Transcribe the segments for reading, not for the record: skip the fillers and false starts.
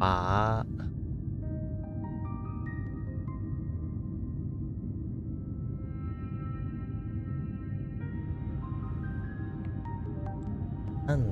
Pak. An.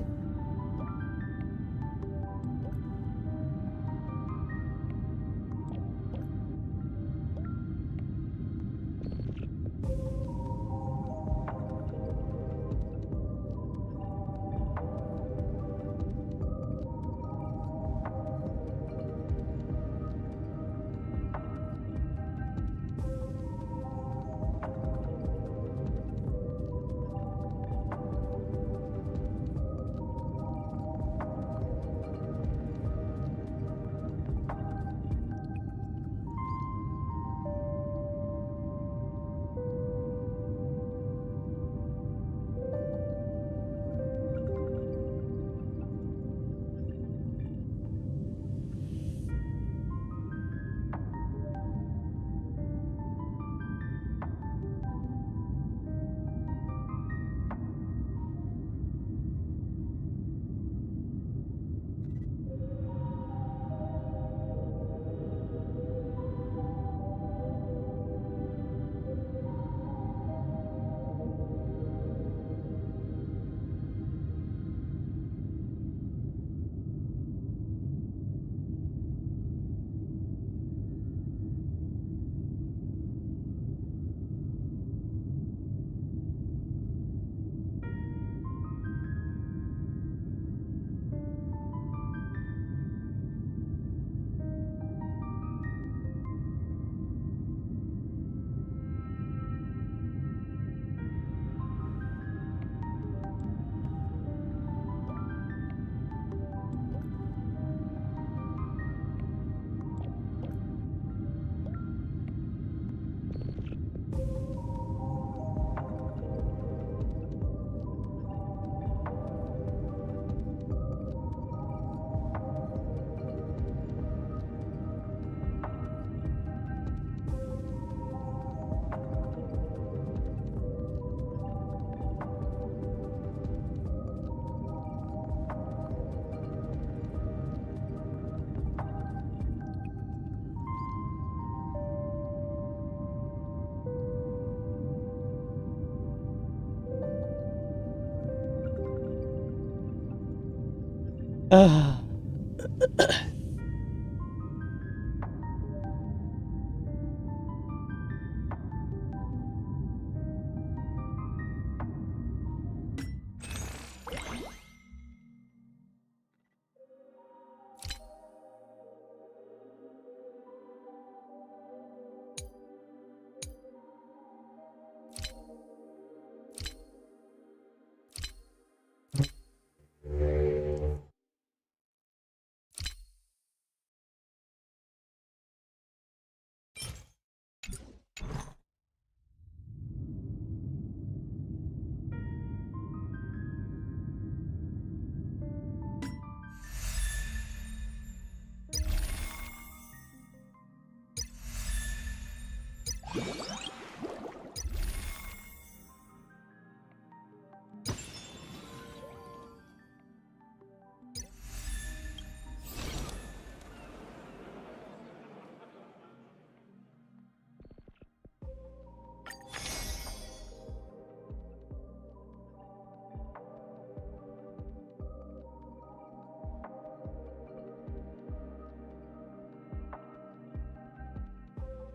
Ah.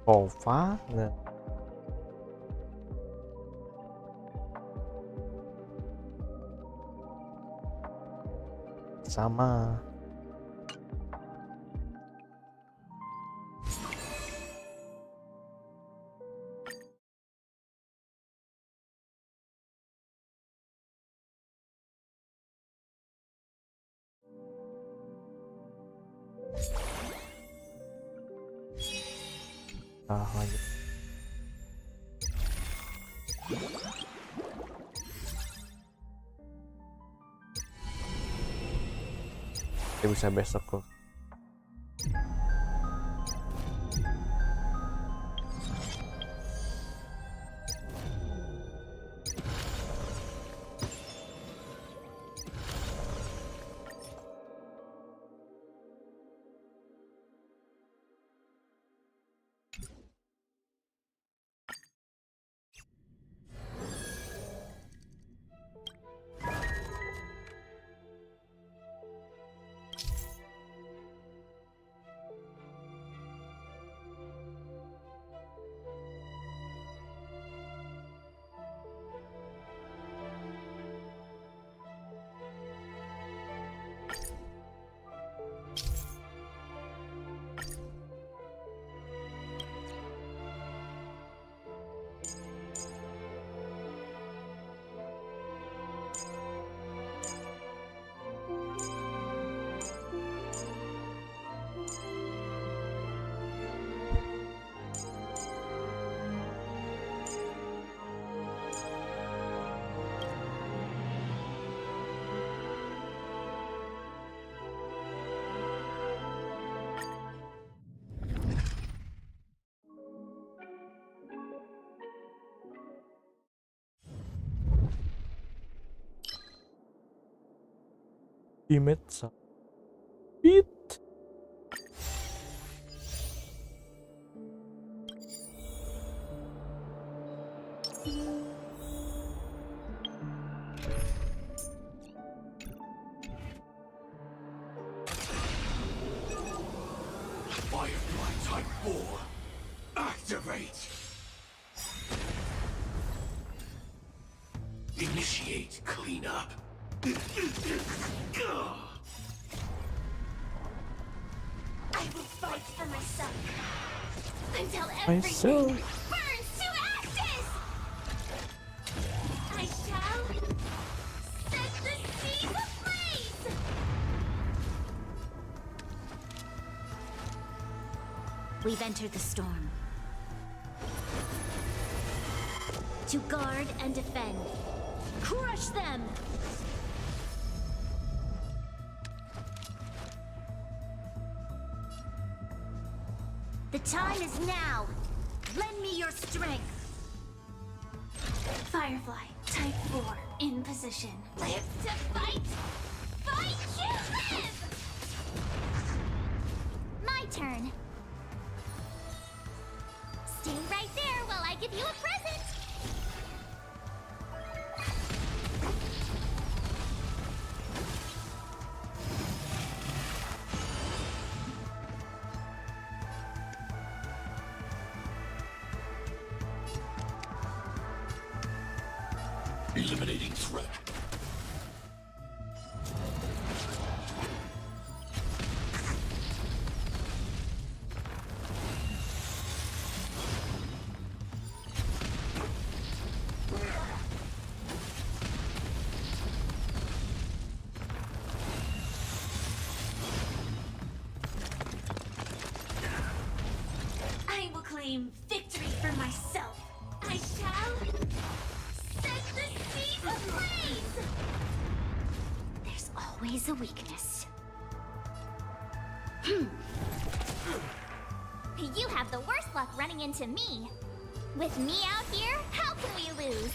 Kova nggak sama. Lanjut. Kita bisa besok kok. Image Beat. Firefly Type 4. Activate. Initiate cleanup. I will fight for myself until everything burns to ashes. I shall set the seas ablaze. We've entered the storm. To guard and defend. Crush them! The time is now. Lend me your strength. Firefly, Type 4, in position. Live to fight! Fight to live! My turn. Stay right there while I give you a present! Eliminating threat. I will claim victory for myself. I shall set the seas ablaze! There's always a weakness. You have the worst luck running into me. With me out here, how can we lose?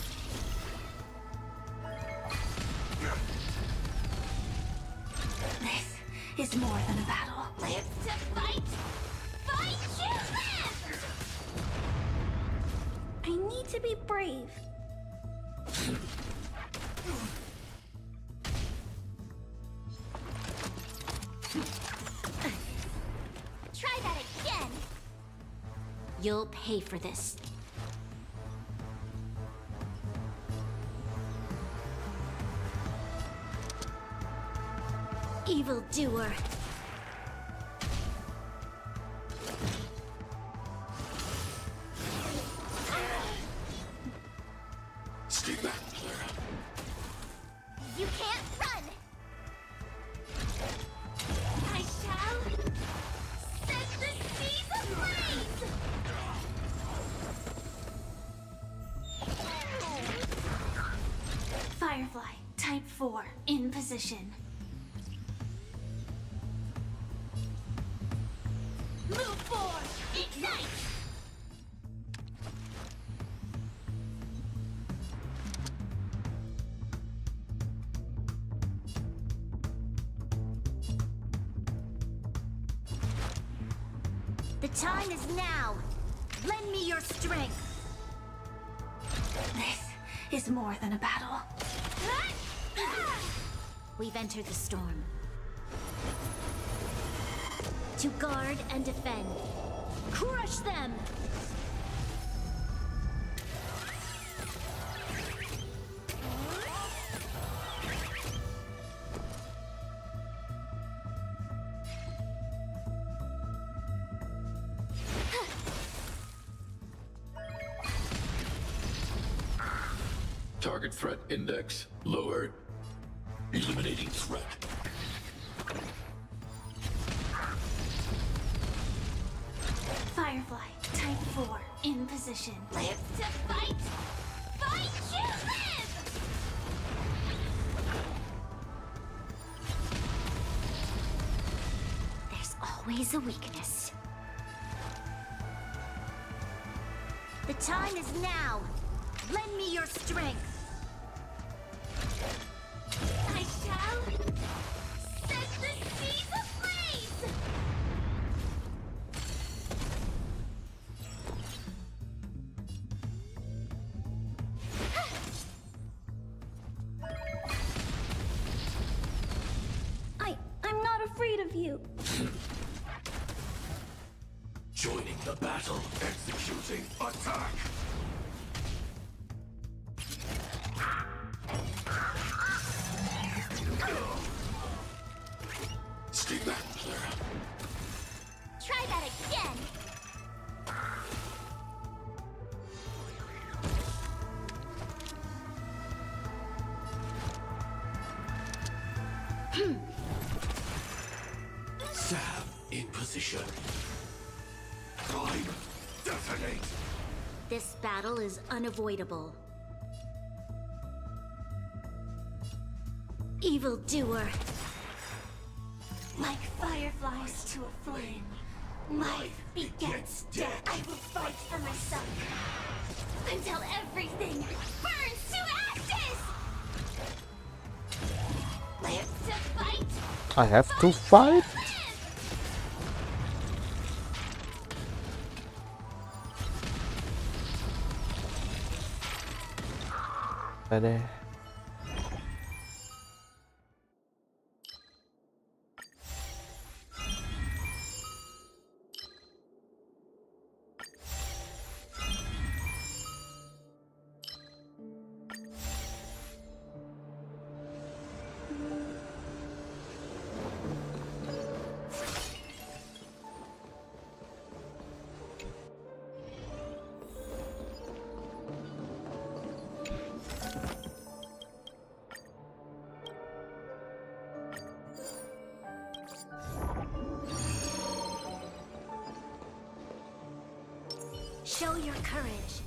This is more than a battle. Live to fight! Fight to live! I need to be brave. Try that again! You'll pay for this. Evildoer. Stay back, Clara. You can't run! I shall set the seas ablaze! Firefly, Type 4, in position. Move forward! Ignite! The time is now. Lend me your strength. This is more than a battle. We've entered the storm. To guard and defend. Crush them! Target threat index lowered. Eliminating threat. Firefly, Type 4, in position. Live to fight! Fight to live! There's always a weakness. The time is now. Lend me your strength. I shall set the seas ablaze! I'm not afraid of you. Joining the battle, executing attack. Stay back, Clara. Try that again. Stab in position. Prime, detonate. This battle is unavoidable. Evildoer. Like fireflies to a flame, life begets death. I will fight for myself until everything burns to ashes. Live to fight. I have to fight. Ada. Show your courage.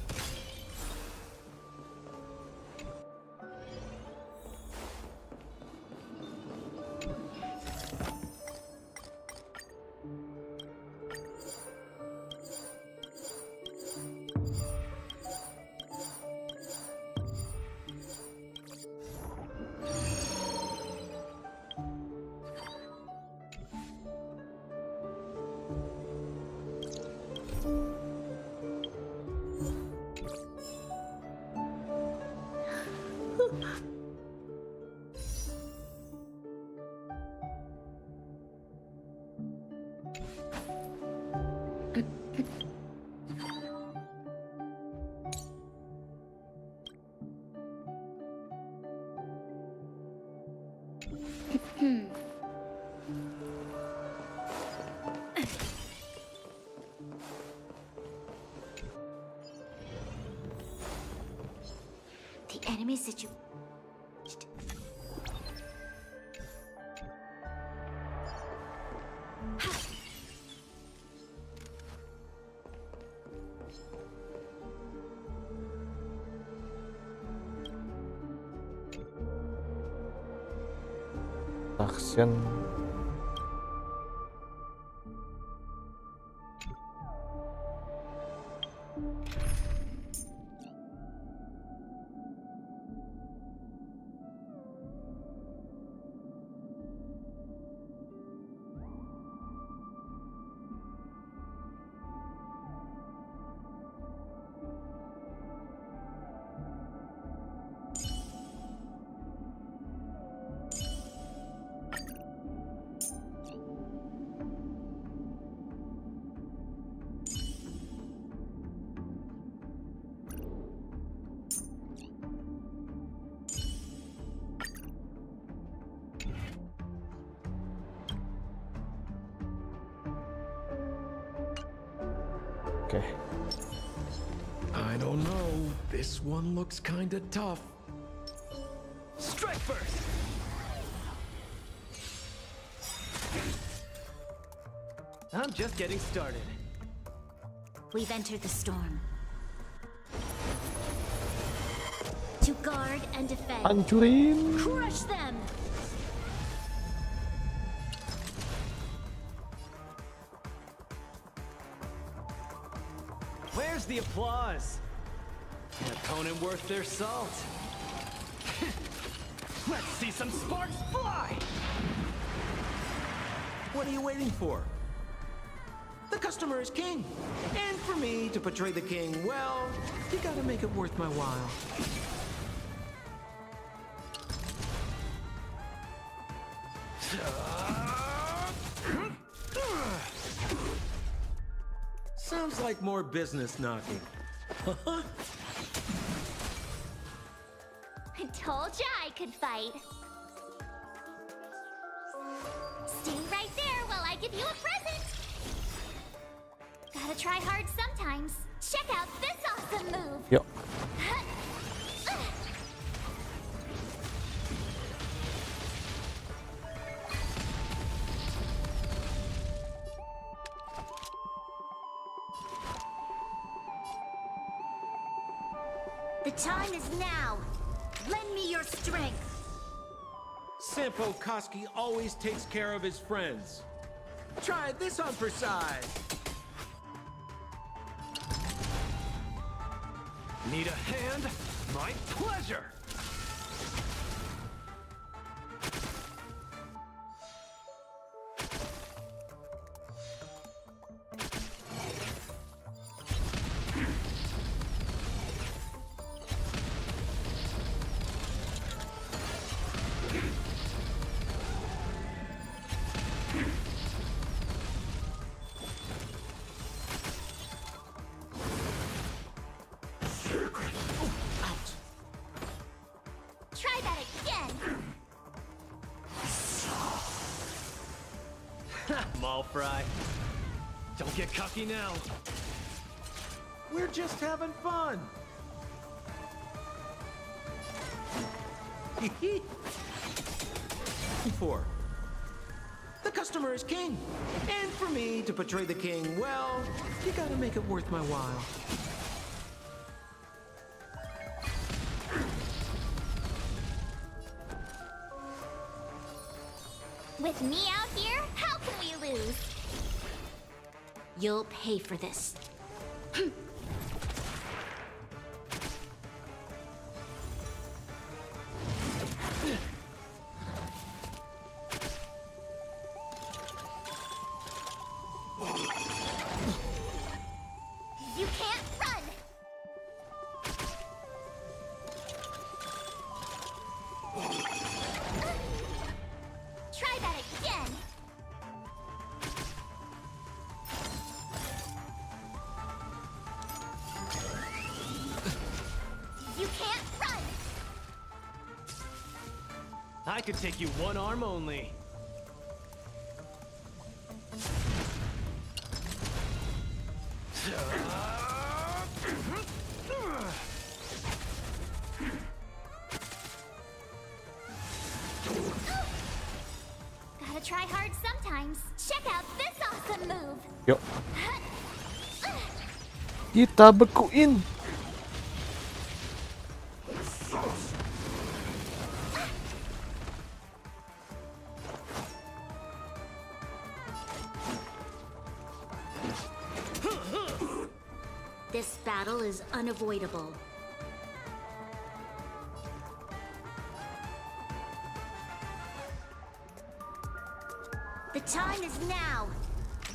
The enemy situation. Action. Okay. I don't know. This one looks kinda tough. Strike first! I'm just getting started. We've entered the storm. To guard and defend. Hancurin. Crush them! Where's the applause? An opponent worth their salt. Let's see some sparks fly! What are you waiting for? The customer is king. And for me to portray the king, well, you gotta make it worth my while. Sounds like more business knocking. I told ya I could fight. Stay right there while I give you a present. Gotta try hard sometimes. Check out this awesome move. Yuk. The time is now. Lend me your strength. Sampo Koski always takes care of his friends. Try this on for size. Need a hand? My pleasure! Try that again. Mall fry. Don't get cocky now. We're just having fun. For the customer is king. And for me to portray the king, well, you gotta make it worth my while. With me out here, how can we lose? You'll pay for this. You can't run! Try that again! You can't run! I could take you one arm only. Gotta try hard sometimes. Check out this awesome move. Yuk. Kita bekuin. This battle is unavoidable. The time is now.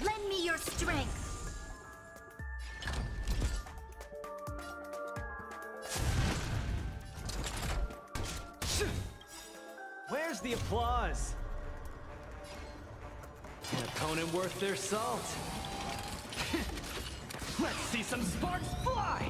Lend me your strength. Where's the applause? An opponent worth their salt. Let's see some sparks fly!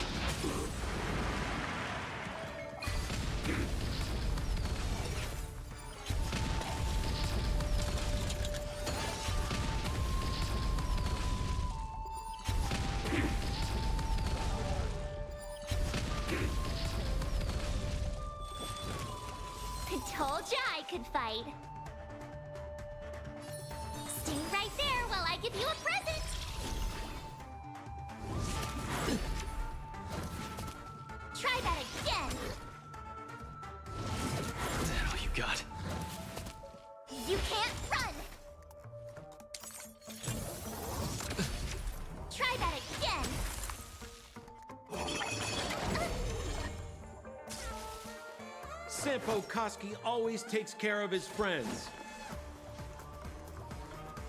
I told ya I could fight. Stay right there while I give you a present. Try that again. Is that all you got? You can't run. Try that again. Sampo Koski always takes care of his friends.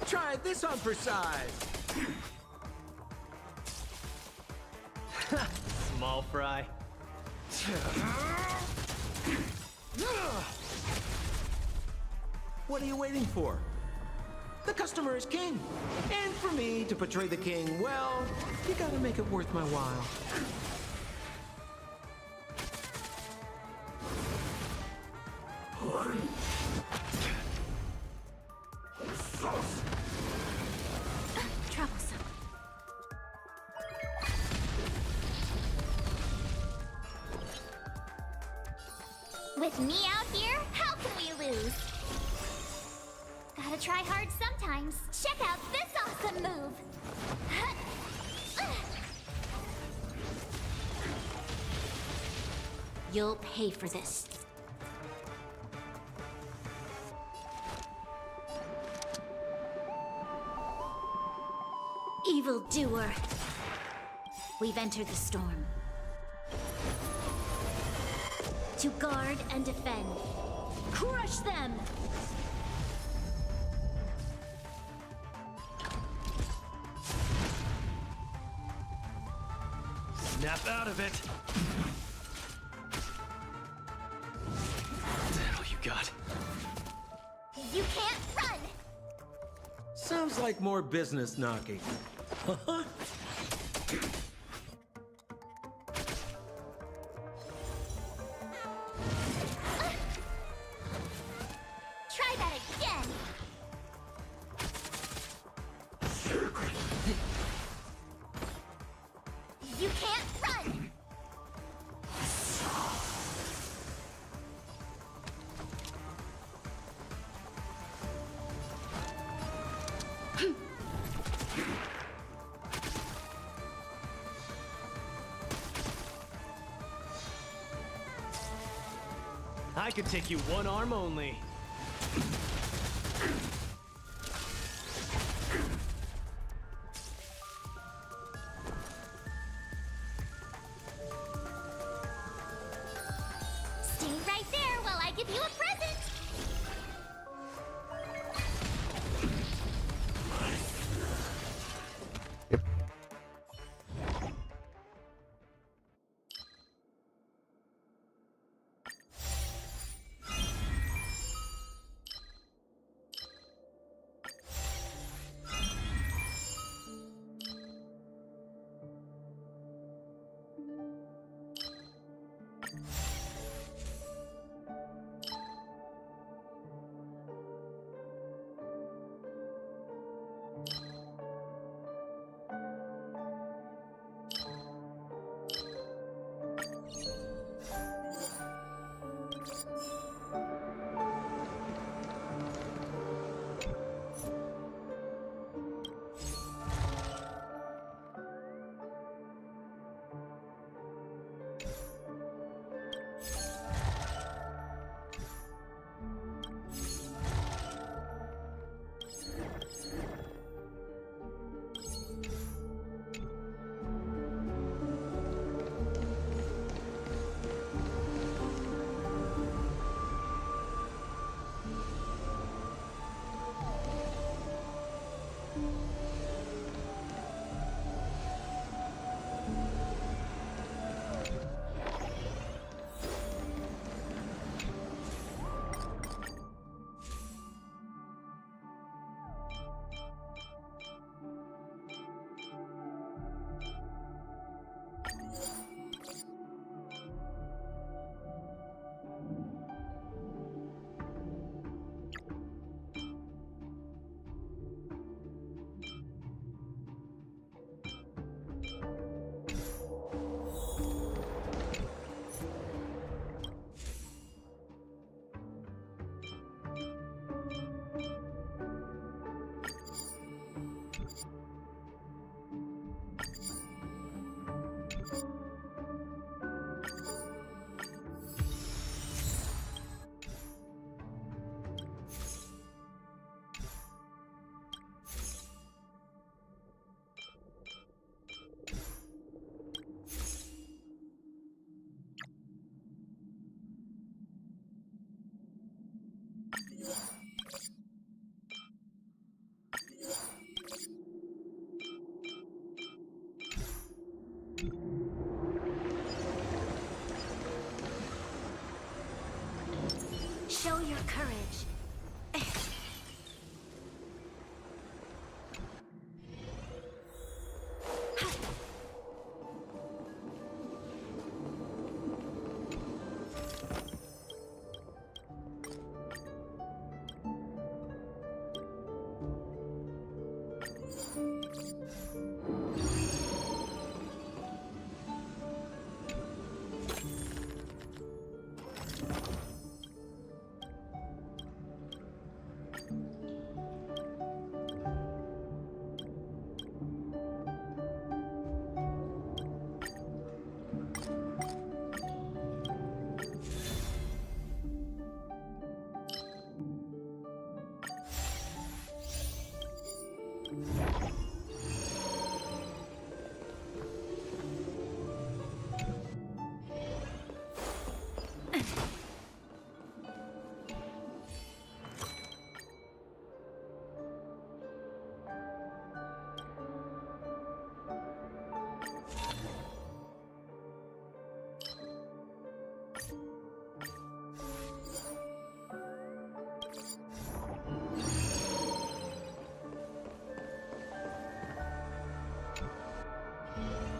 Try Try this on for size. Small fry. What are you waiting for? The customer is king. And for me to portray the king, well, you gotta make it worth my while. Troublesome. With me out here, how can we lose? Gotta try hard sometimes. Check out this awesome move! You'll pay for this. Evildoer! We've entered the storm. To guard and defend. Crush them! Snap out of it. What the hell you got? You can't run! Sounds like more business knocking. Try that again! You can't run! I could take you one arm only. Stay right there while I give you a present! Yep. Show your courage.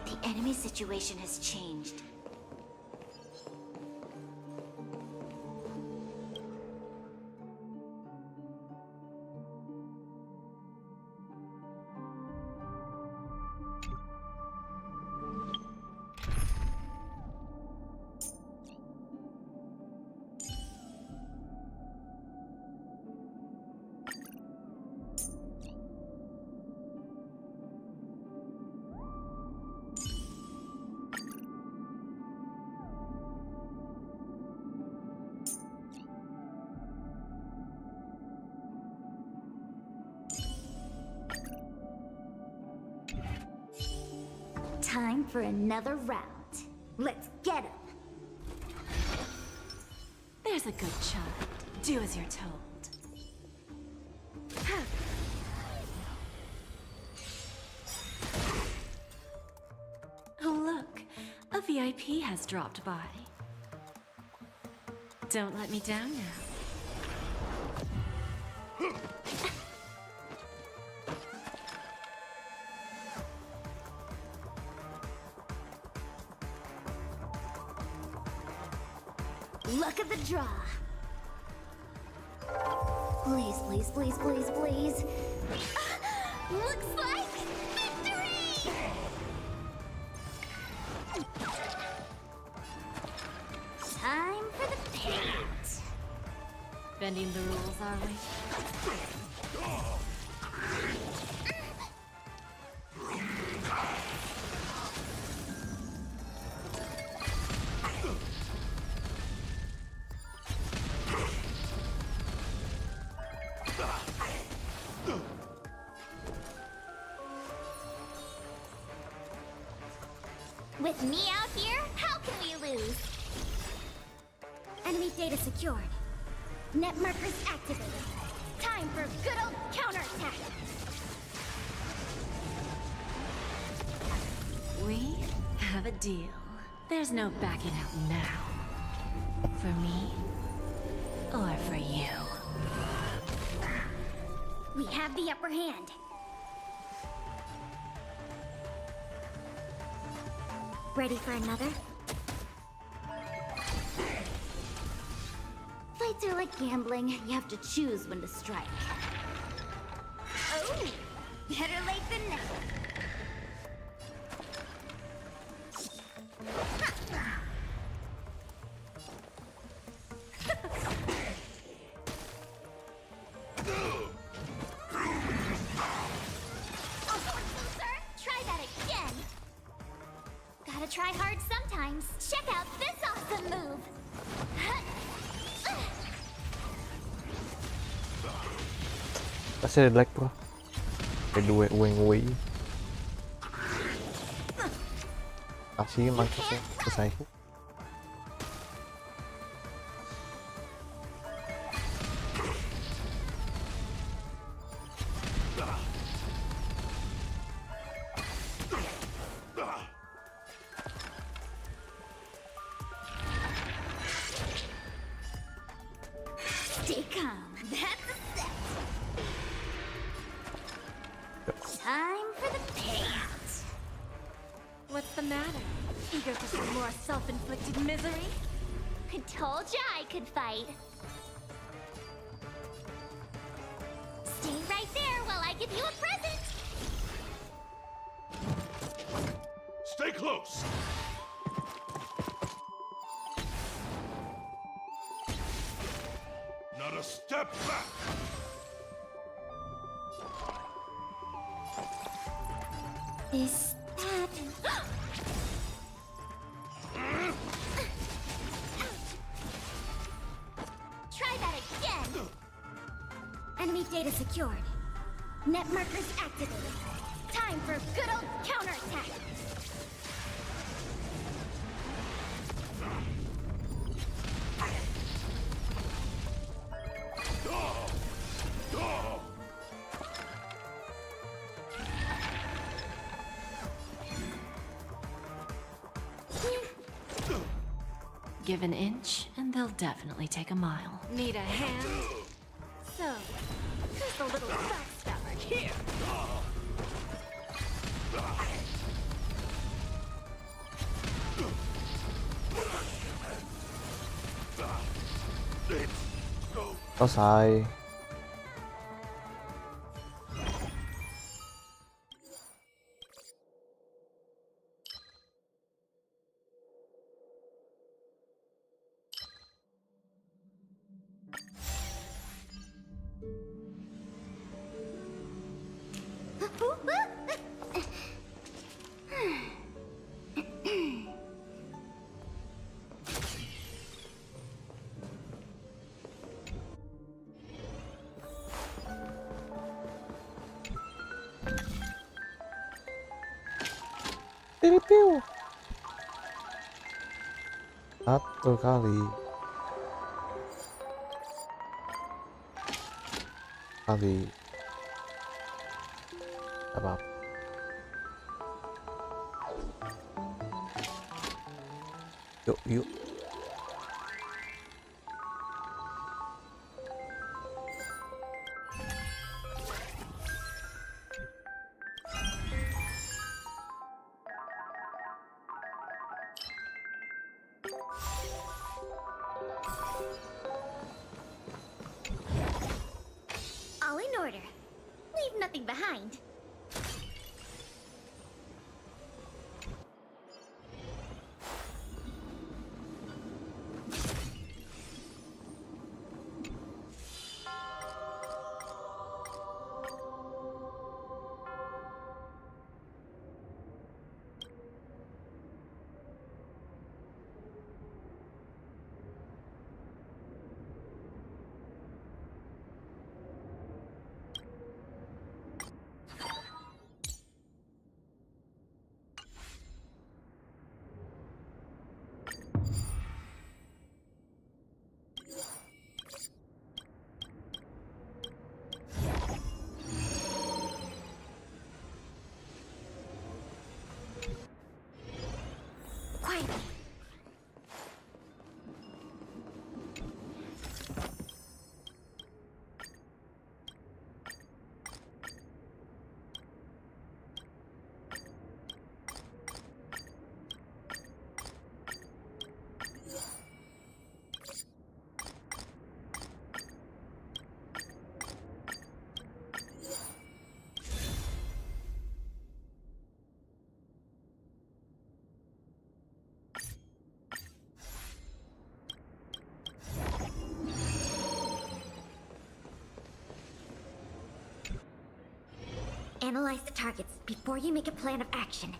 The enemy situation has changed. Time for another round. Let's get him. There's a good child. Do as you're told. Oh, look. A VIP has dropped by. Don't let me down now. Look at the draw. Please, please, please, please, please. Looks like victory! Time for the payout. Bending the rules, are we? With me out here, how can we lose? Enemy data secured. Net markers activated. Time for a good old counterattack. We have a deal. There's no backing out now. For me, or for you. We have the upper hand. Ready for another? Fights are like gambling. You have to choose when to strike. Oh, better late than never. Try hard sometimes. Check out this awesome move. Pasti ada lag bro. Kayak dua ueng-ueng. Kasih maksudnya selesai. more self-inflicted misery? I told ya I could fight. Stay right there while I give you a present. Stay close! Not a step back! Is that... Try that again! Enemy data secured. Net markers activated. Time for a good old counterattack! Give an inch, and they'll definitely take a mile. Need a hand? So, who's the little backstabber here? Selesai. Piu. Satu kali. Apa? Yuk. All in order. Leave nothing behind. Quietly. Analyze the targets before you make a plan of action.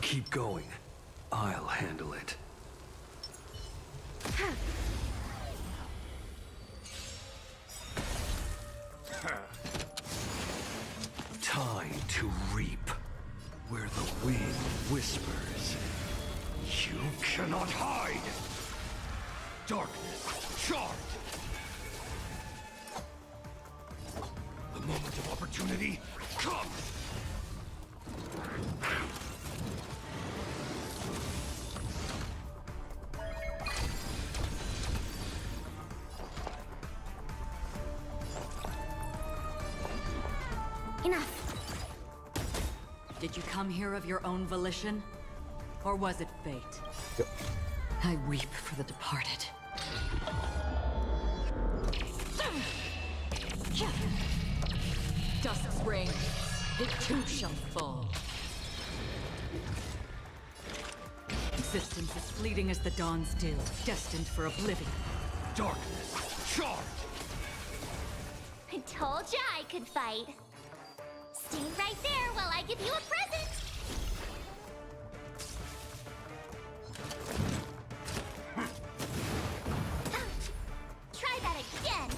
Keep going. I'll handle it. Time to reap. Where the wind whispers. You cannot hide! Darkness, charge! The moment of opportunity comes! Enough. Did you come here of your own volition? Or was it fate? Yep. I weep for the departed. Dusk's reign, it too shall fall. Existence is fleeting as the dawn's dew, destined for oblivion. Darkness, charge! I told ya I could fight. Stay right there while I give you a present. Try that again.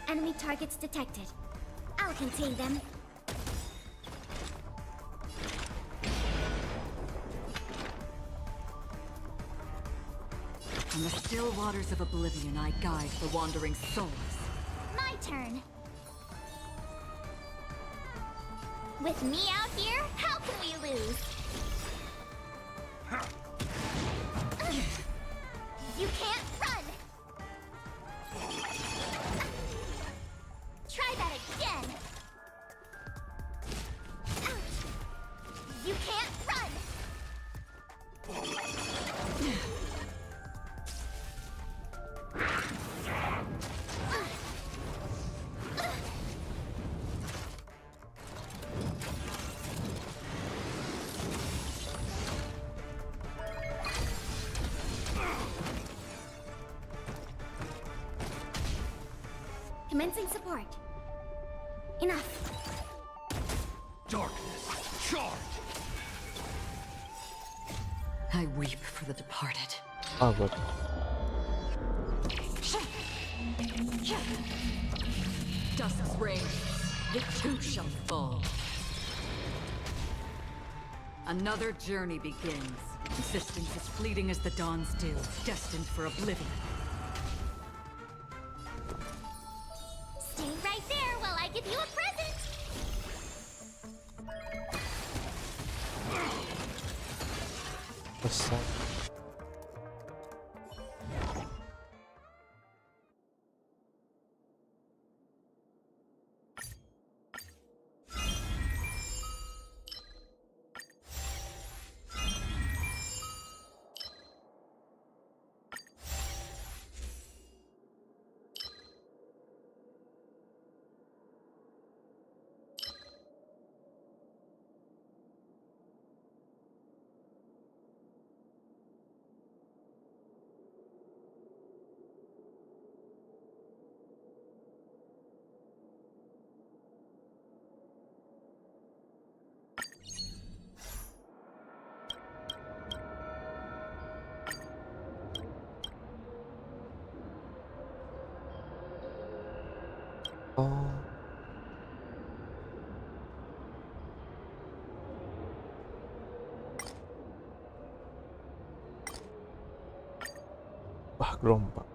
Enemy targets detected. I'll contain them. On the still waters of oblivion, I guide the wandering souls. My turn. With me out here, how can we lose? You can't run! Try that again! You can't run! Commencing support. Enough. Darkness, charge! I weep for the departed. Ah, good. Dusk's reign, it too shall fall. Another journey begins. Existence is fleeting as the dawn's dew, destined for oblivion. Stay right there while I give you a present! What's that? Oh. Wah, gerompak.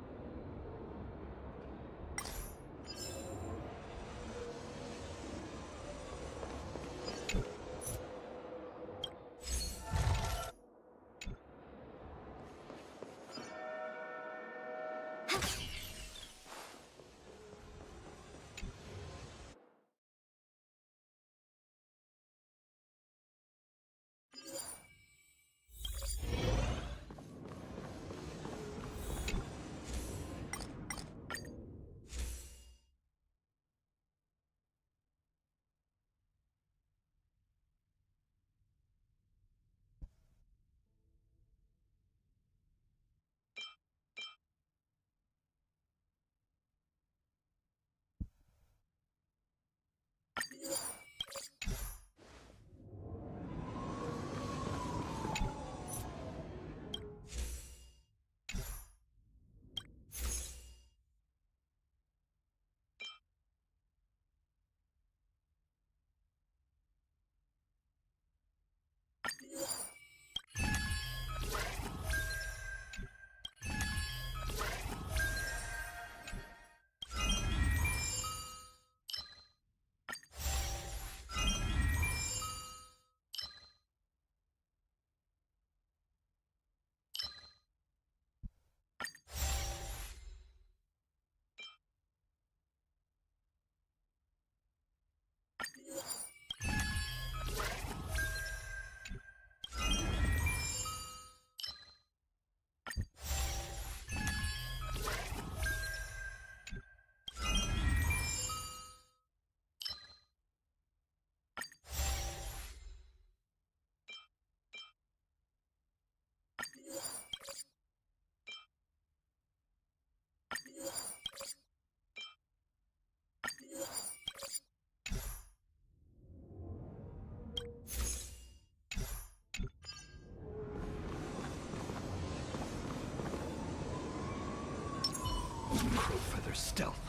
Crow feather stealth.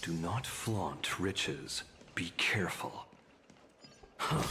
Do not flaunt riches. Be careful. Huh.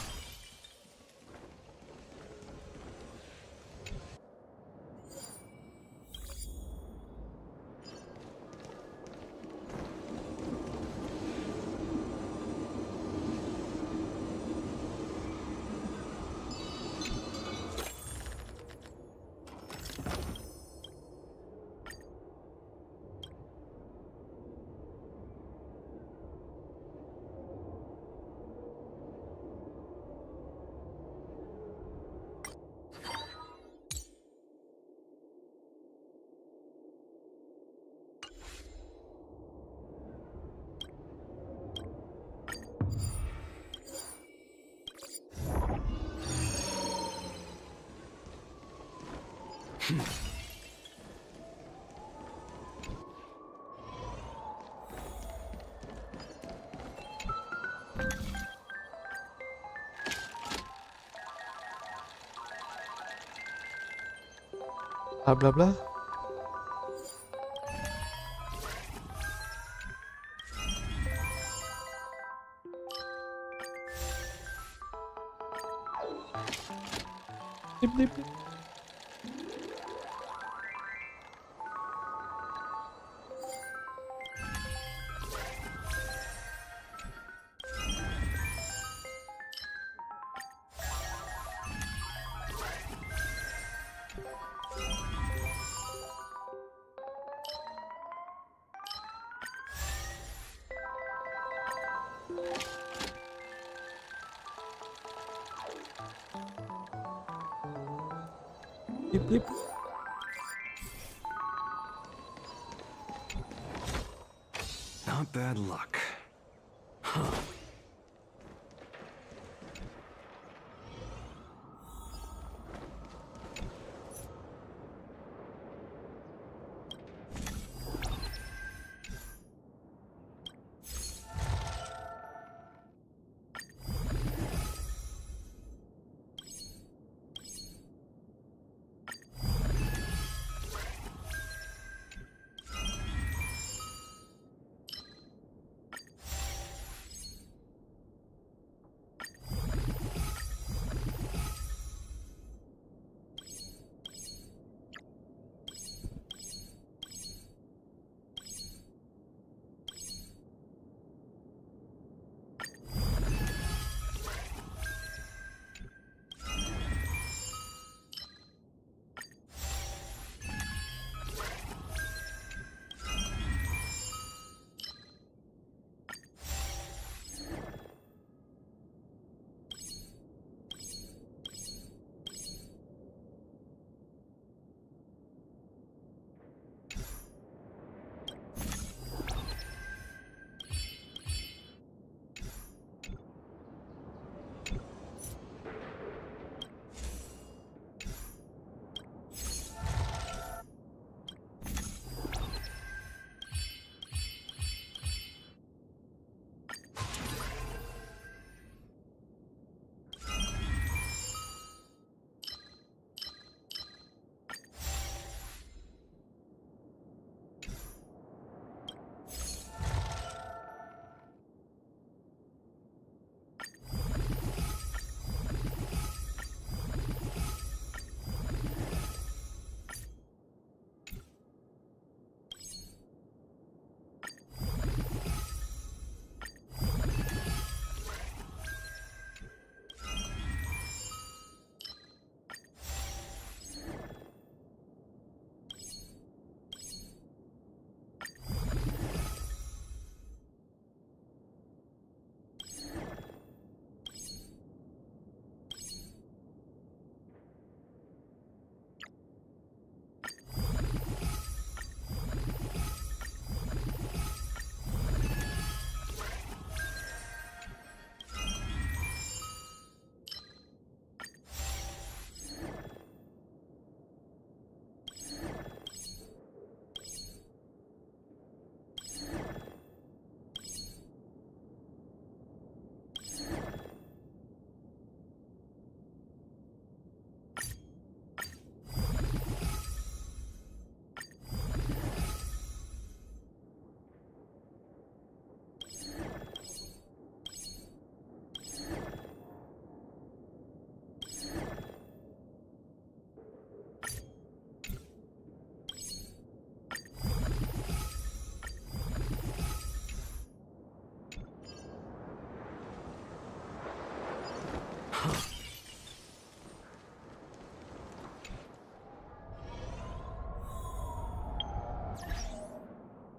Bla bla bla. Dip dip dip. Dip dip. Not bad luck. Huh.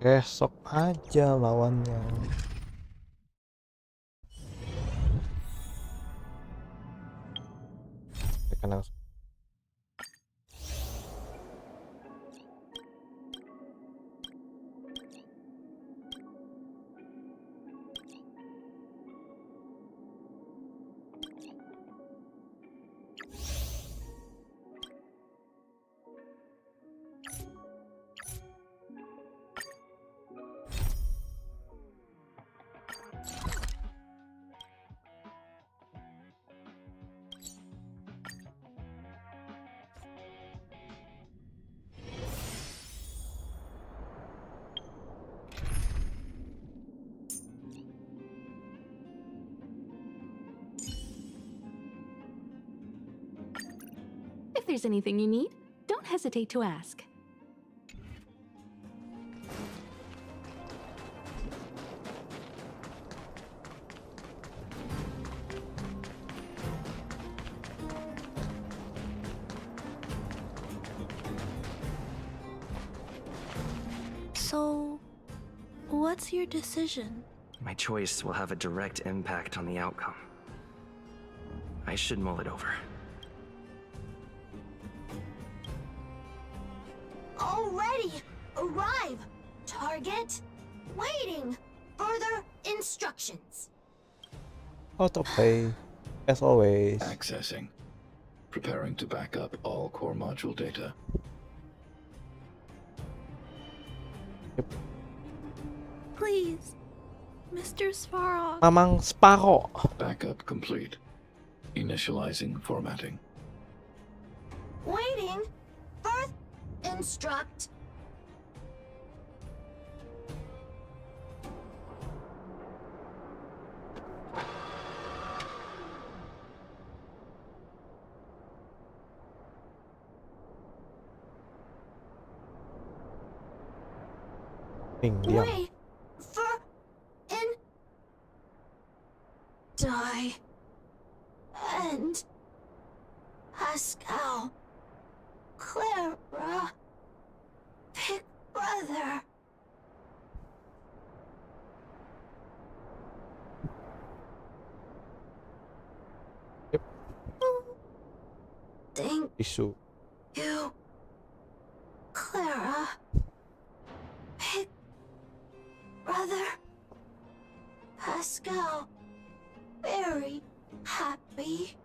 Besok aja lawannya. Tekan langsung. If there's anything you need, don't hesitate to ask. So, what's your decision? My choice will have a direct impact on the outcome. I should mull it over. Already! Arrive! Target! Waiting! Further instructions! Autoplay, as always. Accessing. Preparing to back up all core module data. Please, Mr. Svarog. Mamang Sparrow. Backup complete. Initializing formatting. Waiting! First, instruct. Diam. Wait for in die and Pascal Clara Big Brother. Yep. Thank Isu. you, Clara. Big Brother Pascal. Very happy.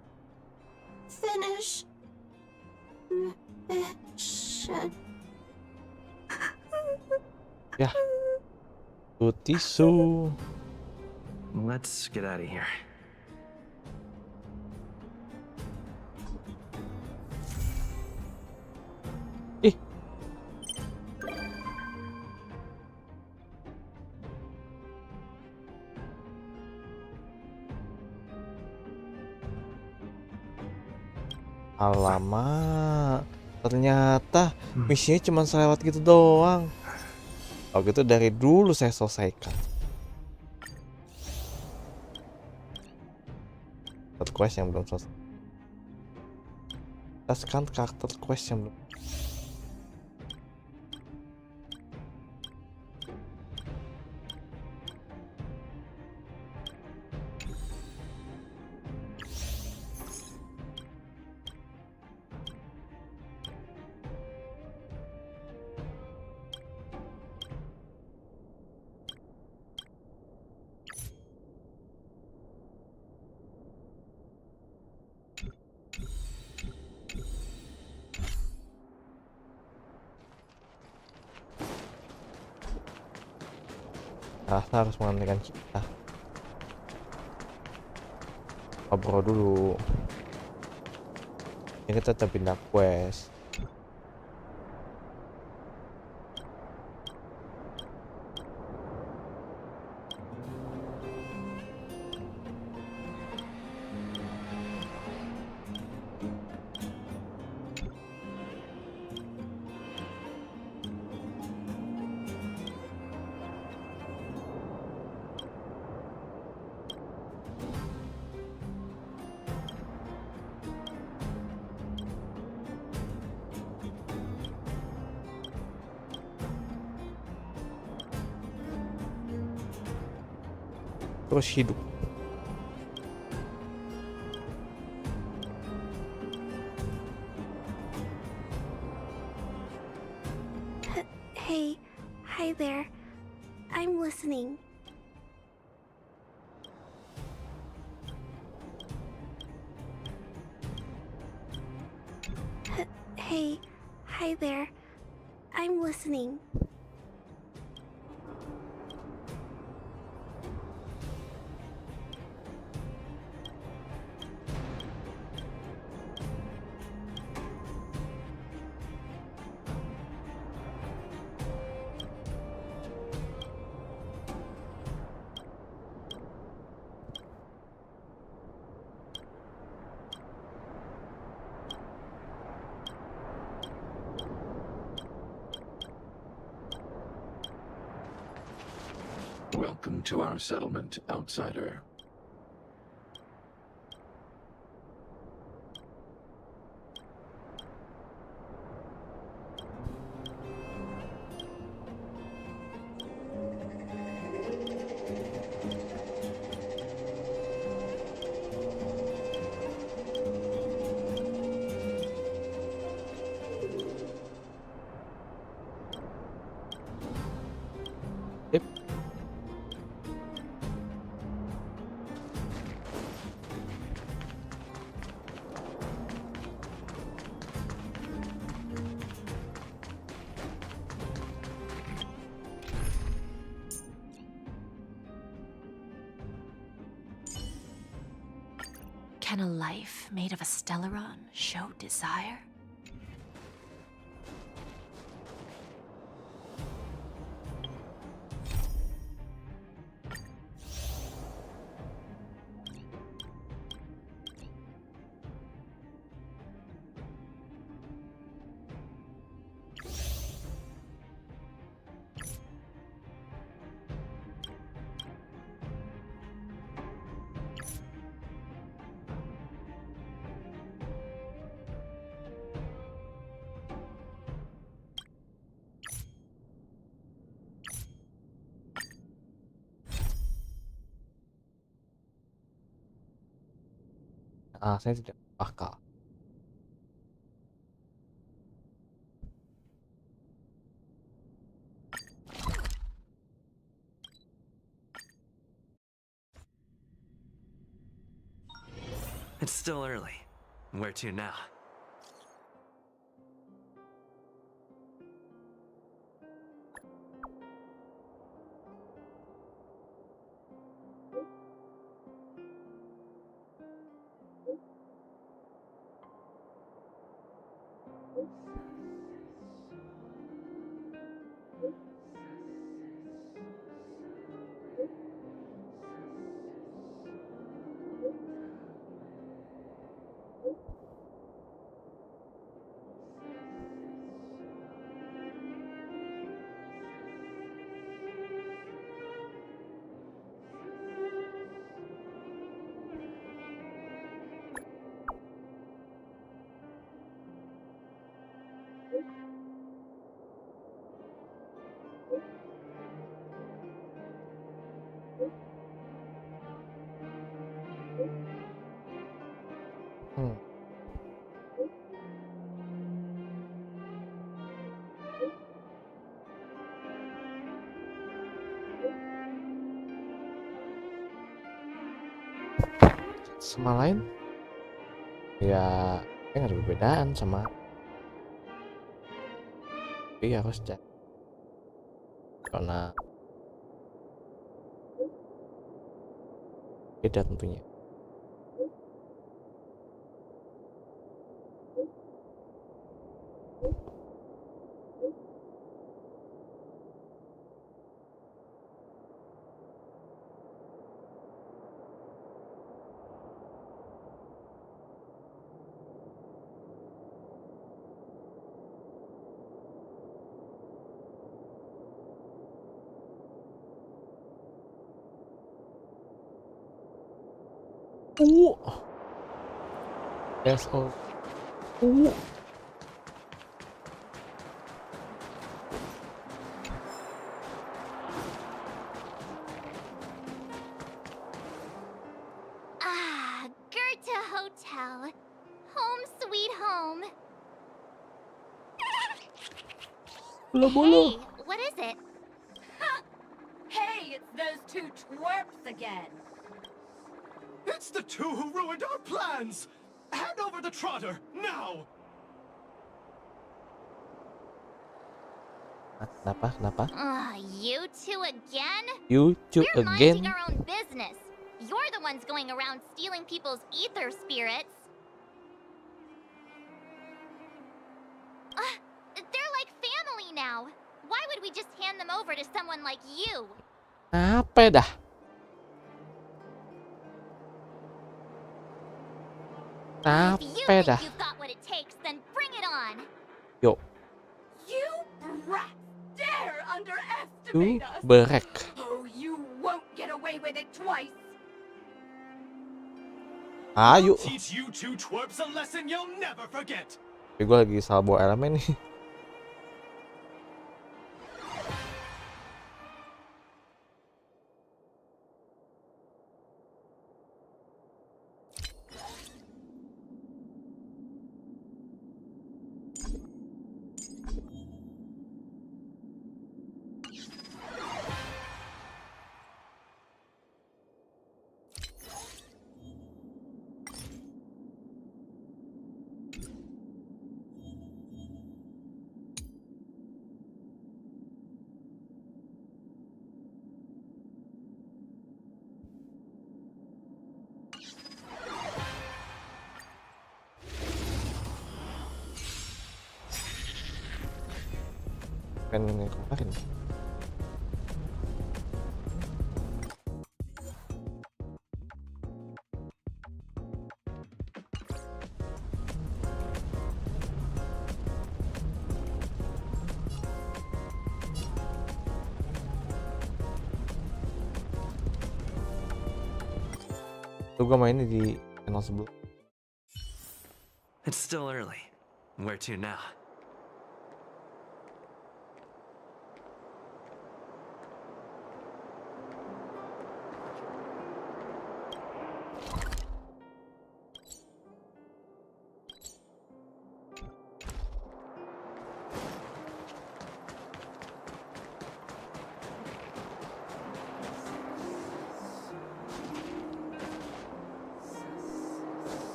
Finish mission. Ya. Tuh tisu. Let's get out of here. Ih. Alamak, ternyata misinya cuma selewat gitu doang. Oh gitu dari dulu saya selesaikan. Karakter quest yang belum selesai. Taskan karakter quest yang belum. Rasa harus menghentikan kita. Ngobrol dulu. Ini kita tetap pindah quest. terus hidup. Hey, hi there. I'm listening. Hey, hi there. I'm listening. Welcome to our settlement, outsider. Yep. Can a life made of a Stellaron show desire? Saya tidak akal. It's still early. Where to now? Hmm. Sama lain ya nggak ada perbedaan sama, tapi harus cek karena beda tentunya. That's all. hotel. Home sweet home. Hey, what is it? Hey, it's those two twerps again. It's the two who ruined our plans! Hand over the trotter, now! Kenapa? You two again? You two We're again? minding our own business. You're the ones going around stealing people's ether spirits. They're like family now. Why would we just hand them over to someone like you? Apa dah? If you Apa think dah? you've got what it takes, then bring it on. Yuk, You brats dare you underestimate us. berek. Oh, you won't get away with it twice. Ayo. Teach you two twerps a lesson you'll never forget! Tapi gue lagi salah bawa elemen nih. Kan ini kemarin. Tuh gue mainnya di channel sebelum. It's still early. Where to now?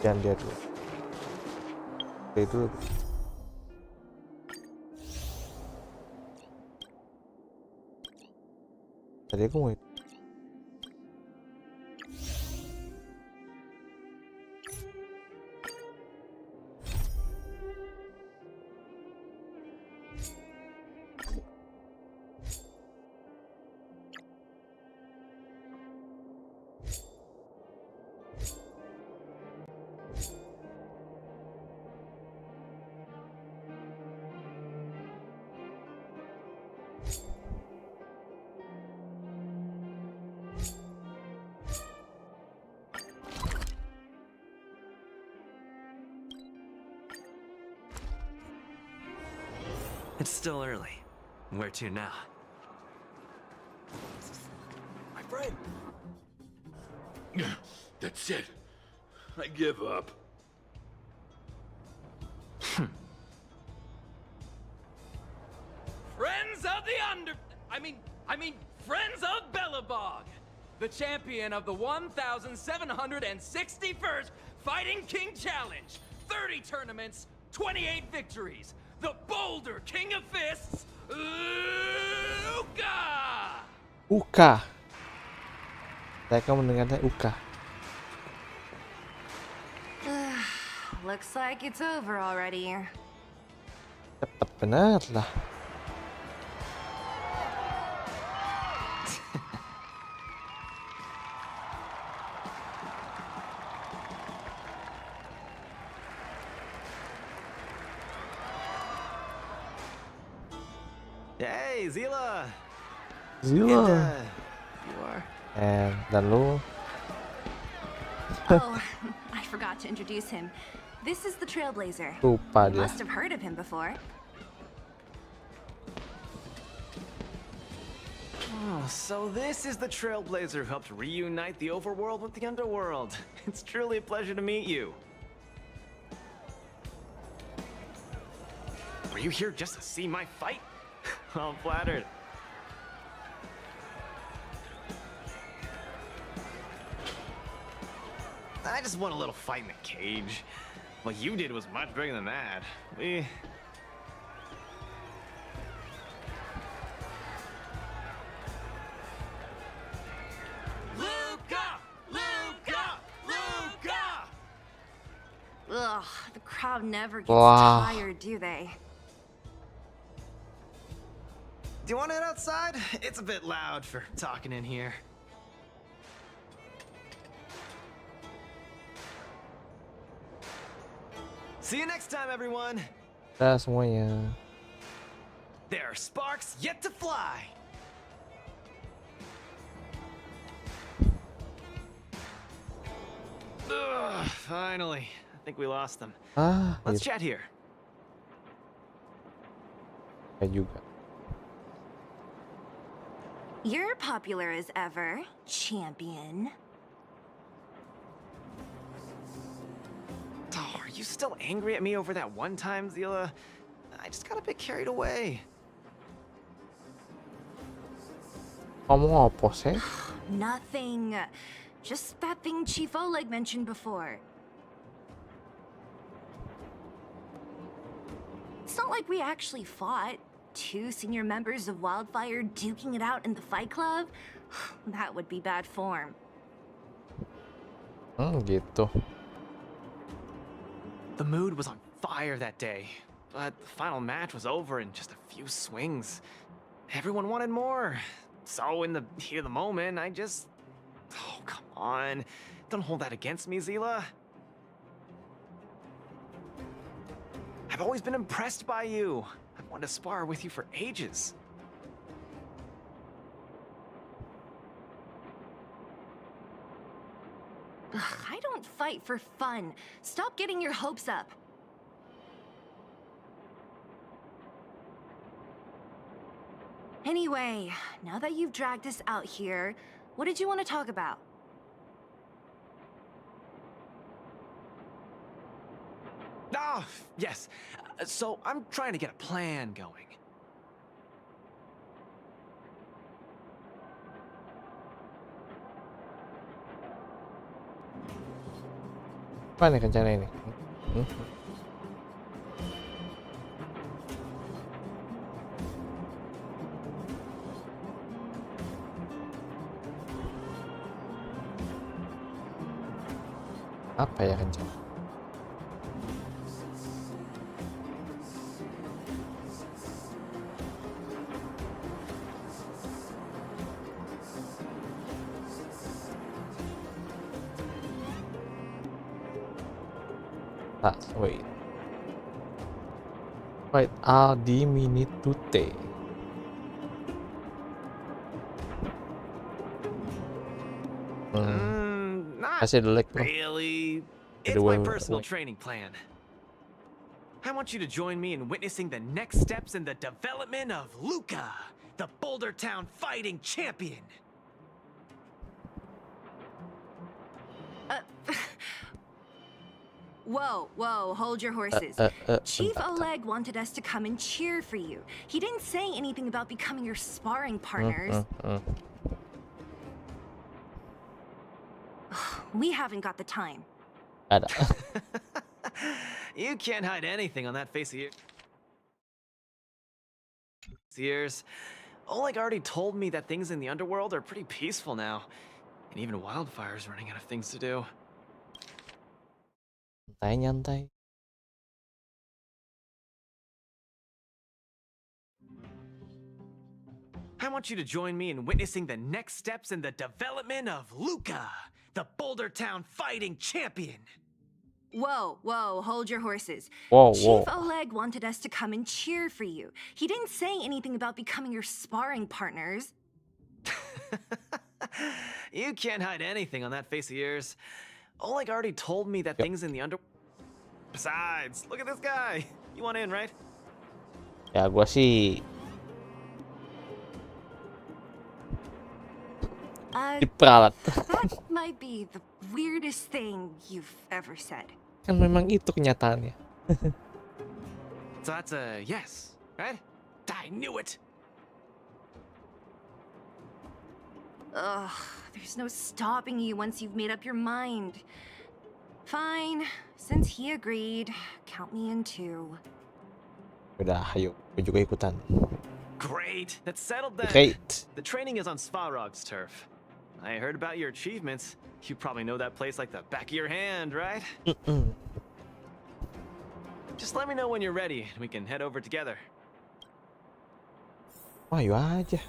Jangan dia dulu. Itu tadi aku mau It's still early. Where to now? My friend! That's it. I give up. Friends of the I mean, friends of Bellabog, the champion of the 1,761st Fighting King Challenge, 30 tournaments, 28 victories, the Boulder King of Fists, Uka! Uka. Mereka mendengarnya Uka. Looks like it's over already. Cepet bener lah. Hey, Zila! Zila. You are. Dan lu Oh, I forgot to introduce him. This is the Trailblazer. lupa You dia. must have heard of him before. Oh, so this is the trailblazer who helped reunite the overworld with the underworld. It's truly a pleasure to meet you. Were you here just to see my fight? I'm flattered. I just want a little fight in the cage. What you did was much bigger than that. Ugh, the crowd never gets Wow. tired, do they? Do you want to head outside? It's a bit loud for talking in here. See you next time, everyone. Dah semuanya. There are sparks yet to fly. Ugh, finally. I think we lost them. Let's chat here. Ya juga. You're popular as ever, champion. Oh, are you still angry at me over that one time, Zila? I just got a bit carried away. Kamu apa sih? Nothing. Just that thing Chief Oleg mentioned before. It's not like we actually fought. 2 senior members of Wildfire duking it out in the Fight Club? That would be bad form. Gitu. The mood was on fire that day, but the final match was over in just a few swings. Everyone wanted more. So in the heat of the moment, I just... Oh, come on. Don't hold that against me, Zila. I've always been impressed by you. I've wanted to spar with you for ages. Ugh, I don't fight for fun. Stop getting your hopes up. Anyway, now that you've dragged us out here, what did you want to talk about? Ah, yes. So I'm trying to get a plan going. Apa nih rencana ini? Apa ya rencana? Wait. Fight all di minute tute. Not Kasih the leg, bro. really. By It's the my way, personal training plan. I want you to join me in witnessing the next steps in the development of Luca, the Boulder Town fighting champion. Whoa, hold your horses. Chief Oleg wanted us to come and cheer for you. He didn't say anything about becoming your sparring partners. We haven't got the time. Ada. You can't hide anything on that face of yours. Oleg already told me that things in the underworld are pretty peaceful now. And even Wildfire's running out of things to do. Nyantai. I want you to join me in witnessing the next steps in the development of Luca, the Boulder Town fighting champion. Whoa, hold your horses. Whoa. Chief Oleg wanted us to come and cheer for you. He didn't say anything about becoming your sparring partners. You can't hide anything on that face of yours. Oleg already told me that things in the Besides, look at this guy. You want in, right? Ya gua sih Diperalat. That might be the weirdest thing you've ever said. Kan memang itu kenyataannya. So that's a yes, right? I knew it. Ugh, there's no stopping you once you've made up your mind. Fine, since he agreed, count me in too. Udah, ayo, gue juga ikutan. Great, that's settled then. Great. The training is on Svarog's turf. I heard about your achievements. You probably know that place like the back of your hand, right? Just let me know when you're ready, and we can head over together. Ayo aja.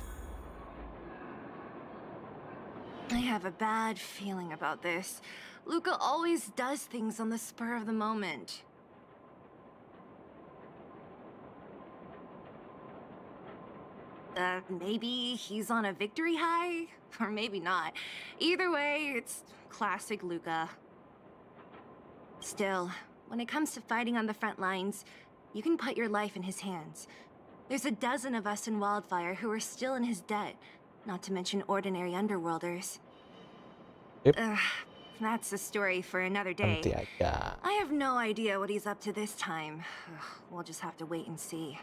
I have a bad feeling about this. Luca always does things on the spur of the moment. Maybe he's on a victory high? Or maybe not. Either way, it's classic Luca. Still, when it comes to fighting on the front lines, you can put your life in his hands. There's a dozen of us in Wildfire who are still in his debt, not to mention ordinary underworlders. Yep. That's a story for another day. Nanti aja. I have no idea what he's up to this time. We'll just have to wait and see.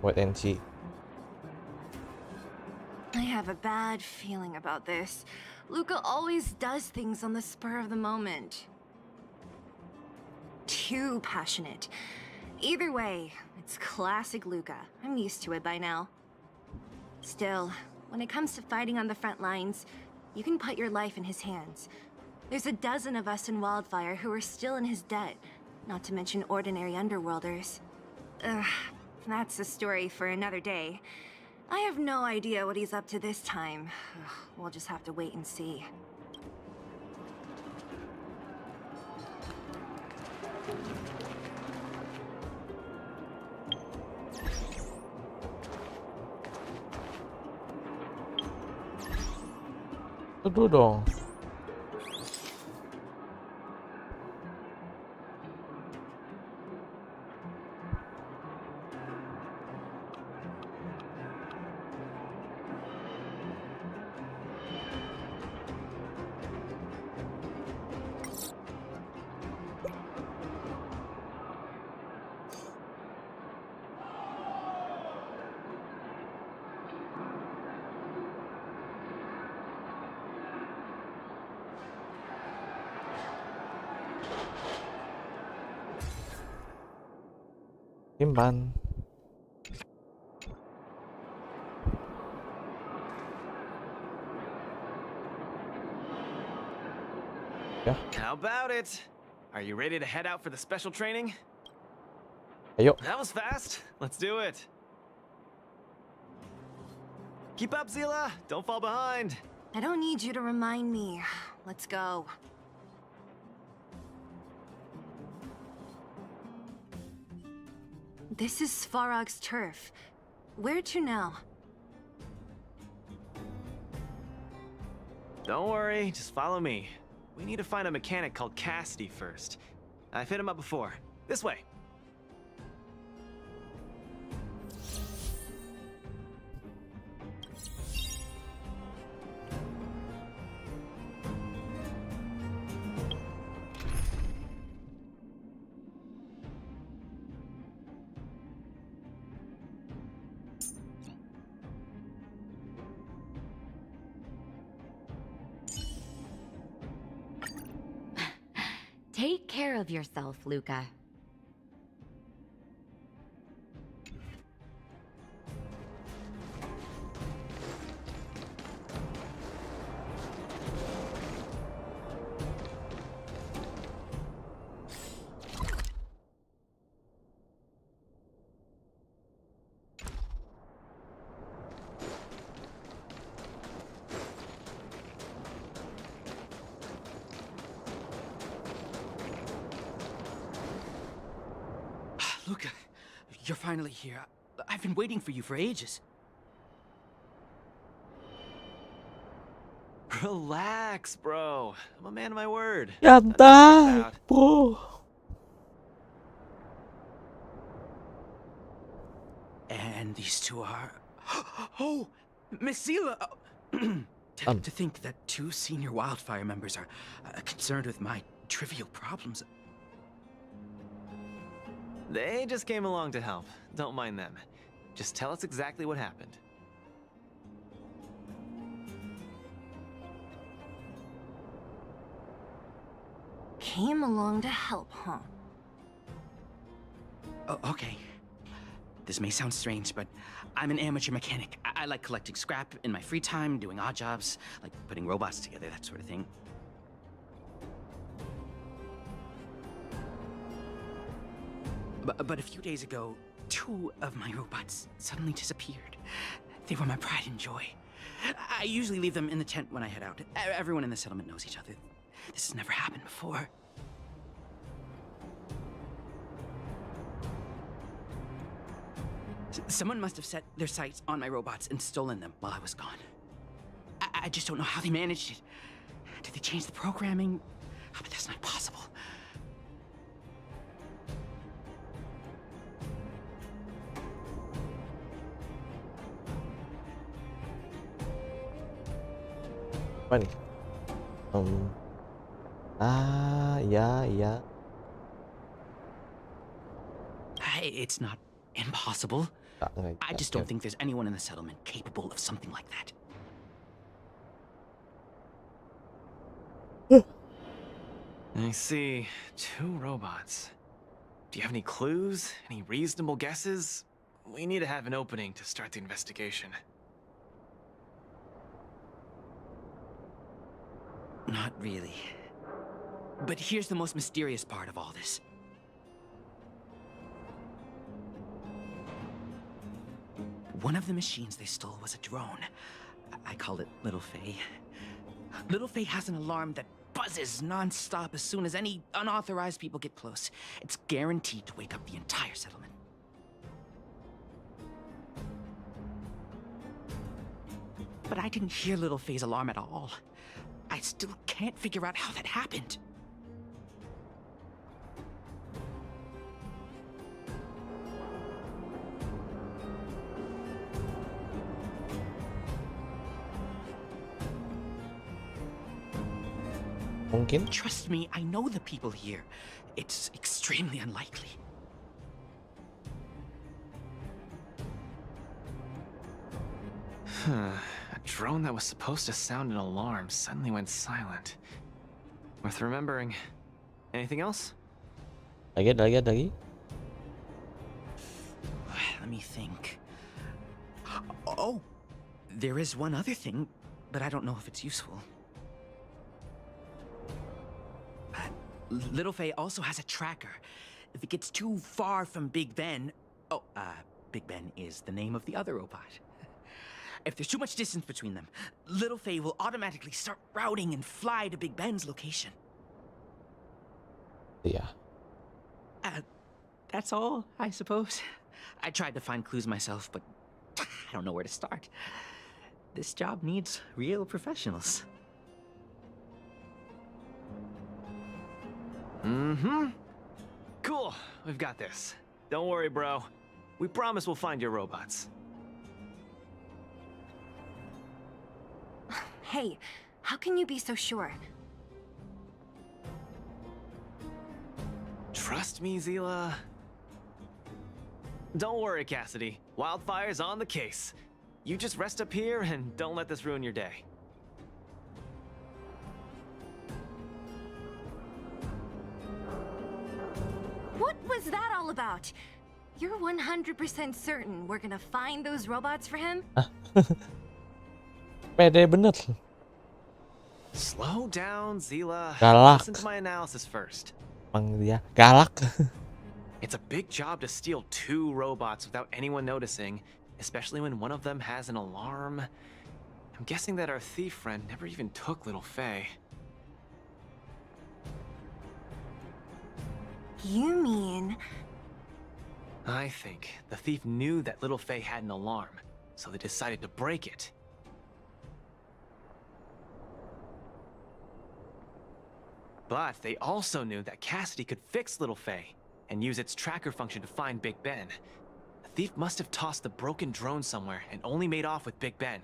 Wait and see. I have a bad feeling about this. Luca always does things on the spur of the moment. Too passionate. Either way, it's classic Luca. I'm used to it by now. Still, when it comes to fighting on the front lines, you can put your life in his hands. There's a dozen of us in Wildfire who are still in his debt, not to mention ordinary underworlders. That's a story for another day. I have no idea what he's up to this time. We'll just have to wait and see. Dulu dong. Simpan. Ya, How about it? Are you ready to head out for the special training? ayo. That was fast. Let's do it. Keep up, Zila. Don't fall behind. I don't need you to remind me. Let's go. This is Svarog's turf. Where to now? Don't worry, just follow me. We need to find a mechanic called Cassidy first. I've hit him up before. This way. Take care of yourself, Luca. Luca, you're finally here. I've been waiting for you for ages. Relax, bro. I'm a man of my word. Santai, bro. And these two are... Oh! Miss Zila! To think that 2 senior wildfire members are concerned with my trivial problems. They just came along to help. Don't mind them. Just tell us exactly what happened. Came along to help, huh? Oh, okay. This may sound strange, but I'm an amateur mechanic. I like collecting scrap in my free time, doing odd jobs, like putting robots together, that sort of thing. But a few days ago, 2 of my robots suddenly disappeared. They were my pride and joy. I usually leave them in the tent when I head out. Everyone in the settlement knows each other. This has never happened before. Someone must have set their sights on my robots and stolen them while I was gone. I just don't know how they managed it. Did they change the programming? Oh, but that's not possible. Apa nih? Iya. It's not impossible. Nggak, I just don't think there's anyone in the settlement capable of something like that. I see. 2 robots. Do you have any clues? Any reasonable guesses? We need to have an opening to start the investigation. Not really. But here's the most mysterious part of all this. One of the machines they stole was a drone. I called it Little Faye. Little Faye has an alarm that buzzes non-stop as soon as any unauthorized people get close. It's guaranteed to wake up the entire settlement. But I didn't hear Little Faye's alarm at all. I still can't figure out how that happened. Mungkin. Trust me, I know the people here. It's extremely unlikely. A drone that was supposed to sound an alarm suddenly went silent. Worth remembering. Anything else? Lagi. Let me think. Oh, there is one other thing, but I don't know if it's useful. Little Faye also has a tracker. If it gets too far from Big Ben... Big Ben is the name of the other robot. If there's too much distance between them, Little Faye will automatically start routing and fly to Big Ben's location. Yeah. That's all, I suppose. I tried to find clues myself, but I don't know where to start. This job needs real professionals. Cool. We've got this. Don't worry, bro. We promise we'll find your robots. Hey, how can you be so sure? Trust me, Zila. Don't worry, Cassidy. Wildfire's on the case. You just rest up here and don't let this ruin your day. What was that all about? You're 100% certain we're gonna find those robots for him? Pede bener. Slow down, Zila. Galak. Listen to my analysis first. Emang dia galak. It's a big job to steal 2 robots without anyone noticing, especially when one of them has an alarm. I'm guessing that our thief friend never even took Little Faye. You mean... I think the thief knew that Little Faye had an alarm, so they decided to break it. But they also knew that Cassidy could fix Little Faye and use its tracker function to find Big Ben. The thief must have tossed the broken drone somewhere and only made off with Big Ben.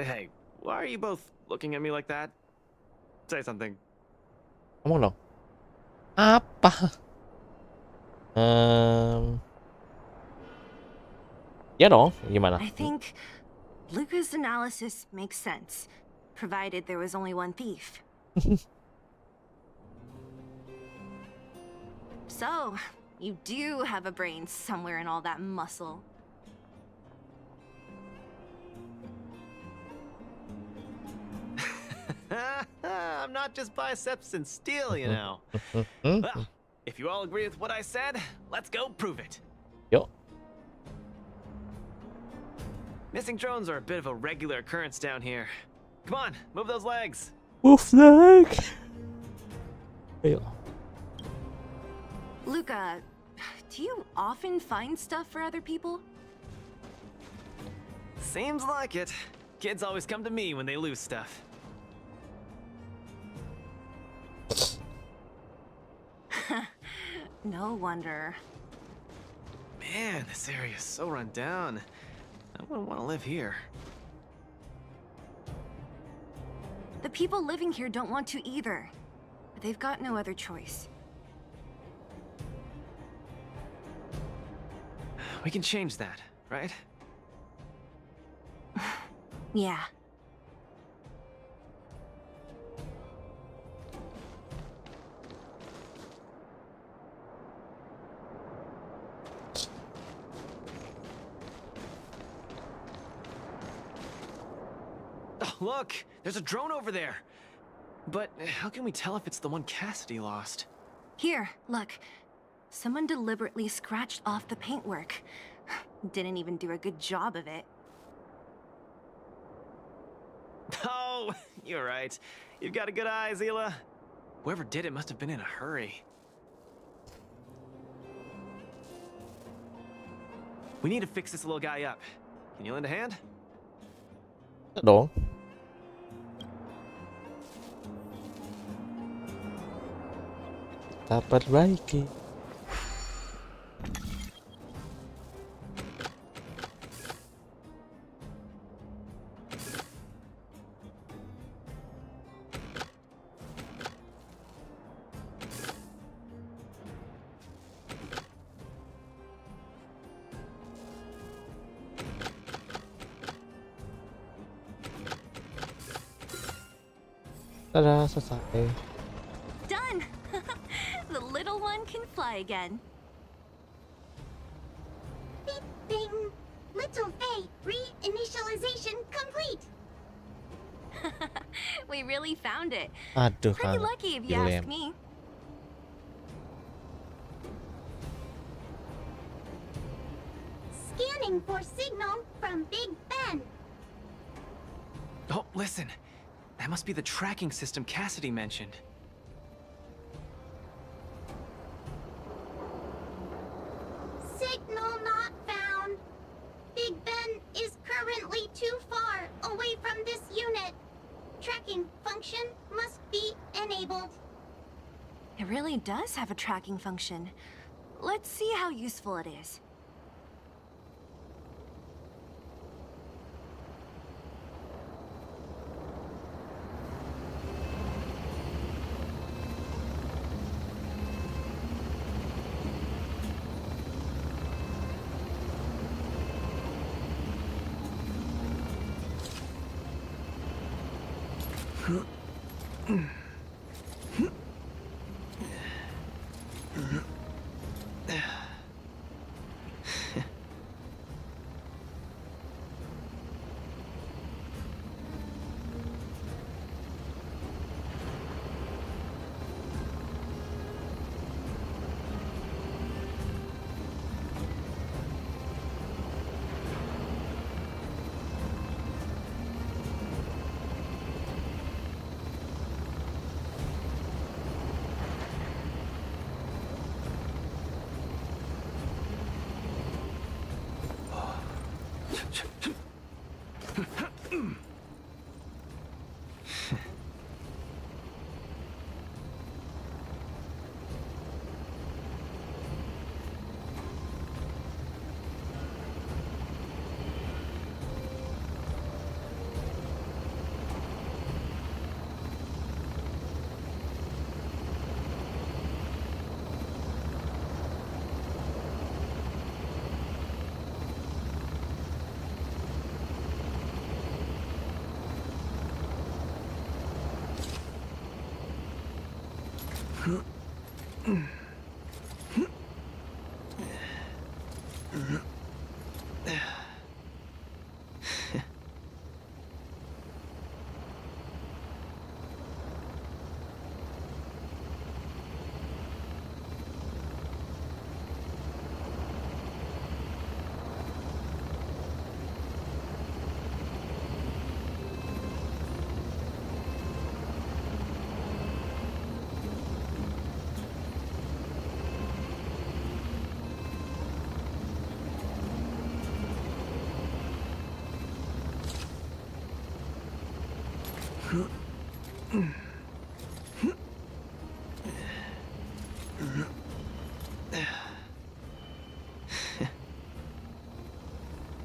Hey, why are you both looking at me like that? Say something. Ngomong dong. Apa? Ya dong, gimana? I think Luca's analysis makes sense, provided there was only one thief. So, you do have a brain somewhere in all that muscle. I'm not just biceps and steel, you know. Well, if you all agree with what I said, let's go prove it. Yo. Missing drones are a bit of a regular occurrence down here. Come on, move those legs. Move leg. Ayo. Luca, do you often find stuff for other people? Seems like it. Kids always come to me when they lose stuff. No wonder. Man, this area is so run down. I wouldn't want to live here. The people living here don't want to either. But they've got no other choice. We can change that, right? Yeah. Oh, look! There's a drone over there! But how can we tell if it's the one Cassidy lost? Here, look. Someone deliberately scratched off the paintwork. Didn't even do a good job of it. Oh, you're right. You've got a good eye, Zila. Whoever did it must have been in a hurry. We need to fix this little guy up. Can you lend a hand? Ya dong. Kita perbaiki. Tada, selesai. Done! The little one can fly again. Bing, bing. Little Faye, reinitialization complete. We really found it. Aduh, Pretty kan. lucky if you Dilem. ask me. Scanning for signal from Big Ben. Oh, listen. That must be the tracking system Cassidy mentioned. Signal not found. Big Ben is currently too far away from this unit. Tracking function must be enabled. It really does have a tracking function. Let's see how useful it is.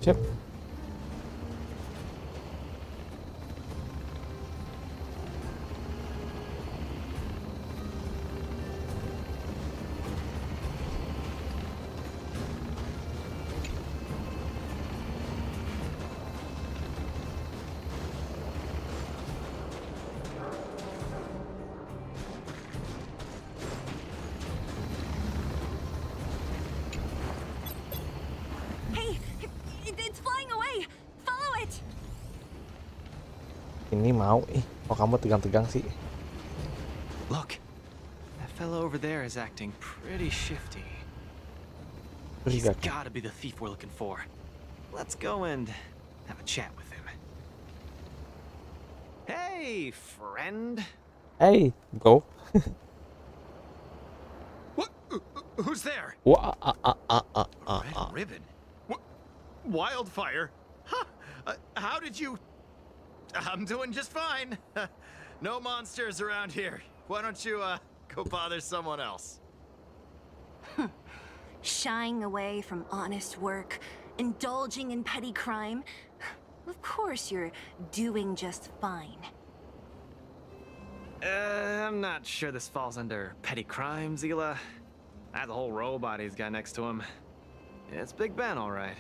Siap. It's flying away. Follow it. Ini mau kok kamu tegang-tegang sih? Look, that fellow over there is acting pretty shifty. He's gotta be the thief we're looking for. Let's go and have a chat with him. Hey, friend. Hey, bro. What? Who's there? Red ribbon? Wildfire? Huh? How did you... I'm doing just fine. No monsters around here. Why don't you, go bother someone else? Shying away from honest work, indulging in petty crime. Of course you're doing just fine. I'm not sure this falls under petty crime, Zila. That whole robot he's got next to him. It's Big Ben, all right.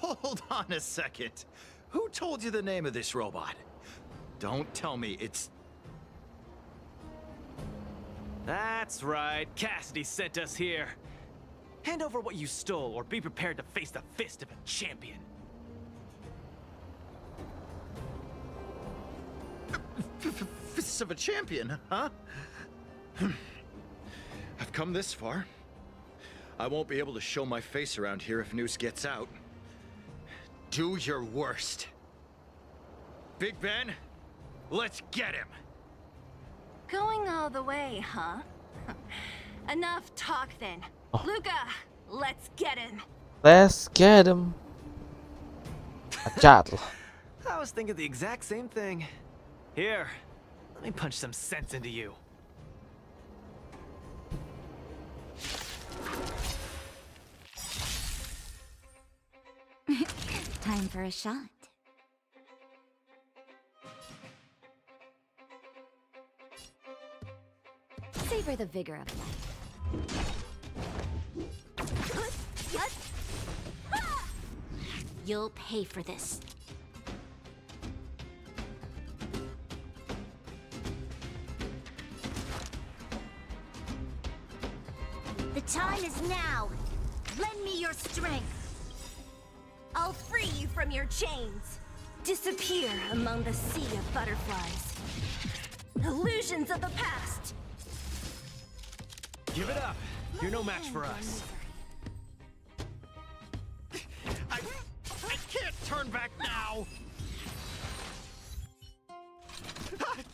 Hold on a second. Who told you the name of this robot? Don't tell me it's... That's right. Cassidy sent us here. Hand over what you stole, or be prepared to face the fist of a champion. Fists of a champion, huh? I've come this far. I won't be able to show my face around here if news gets out. Do your worst. Big Ben, let's get him. Going all the way, huh? Enough talk then. Luca, let's get him. Let's get him. Chat. I was thinking the exact same thing. Here, let me punch some sense into you. Time for a shot. Savor the vigor of life. You'll pay for this. The time is now. Lend me your strength. I'll free you from your chains. Disappear among the sea of butterflies. Illusions of the past. Give it up. You're no match for us. I can't turn back now.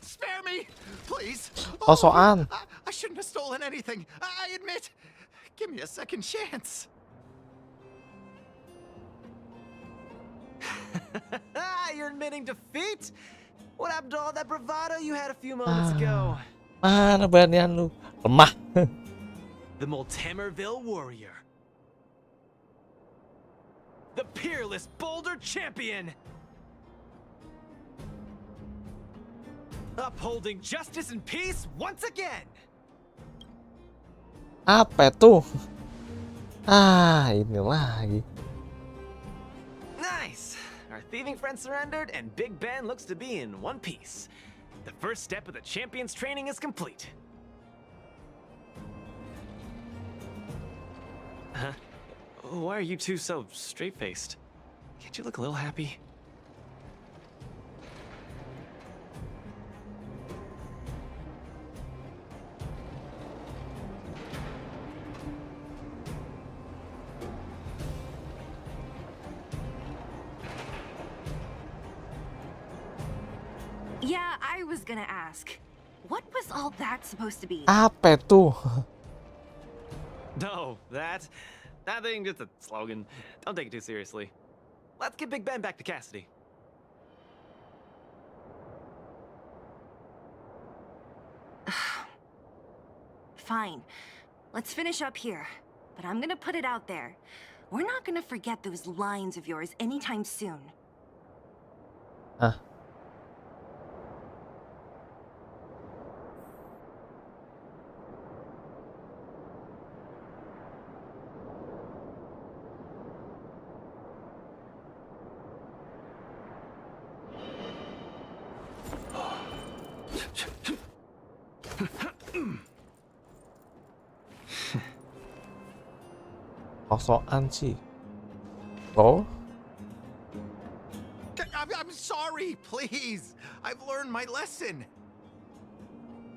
Spare me, please. Soal. I shouldn't have stolen anything. I admit. Give me a second chance. You're admitting defeat? What happened to all that bravado you had a few moments ago? Mana beranian lu? Lemah. The Multimerville warrior. The peerless Boulder champion. Upholding justice and peace once again. Apa itu? Ini lagi. Nice. Our thieving friend surrendered, and Big Ben looks to be in one piece. The first step of the champion's training is complete. Why are you two so straight-faced? Can't you look a little happy? Yeah, I was gonna ask. What was all that supposed to be? Apa itu? No, that thing, just a slogan. Don't take it too seriously. Let's get Big Ben back to Cassidy. Fine. Let's finish up here. But I'm gonna put it out there. We're not gonna forget those lines of yours anytime soon. Hah? Sok-sokan sih. Oh? I'm sorry, please. I've learned my lesson.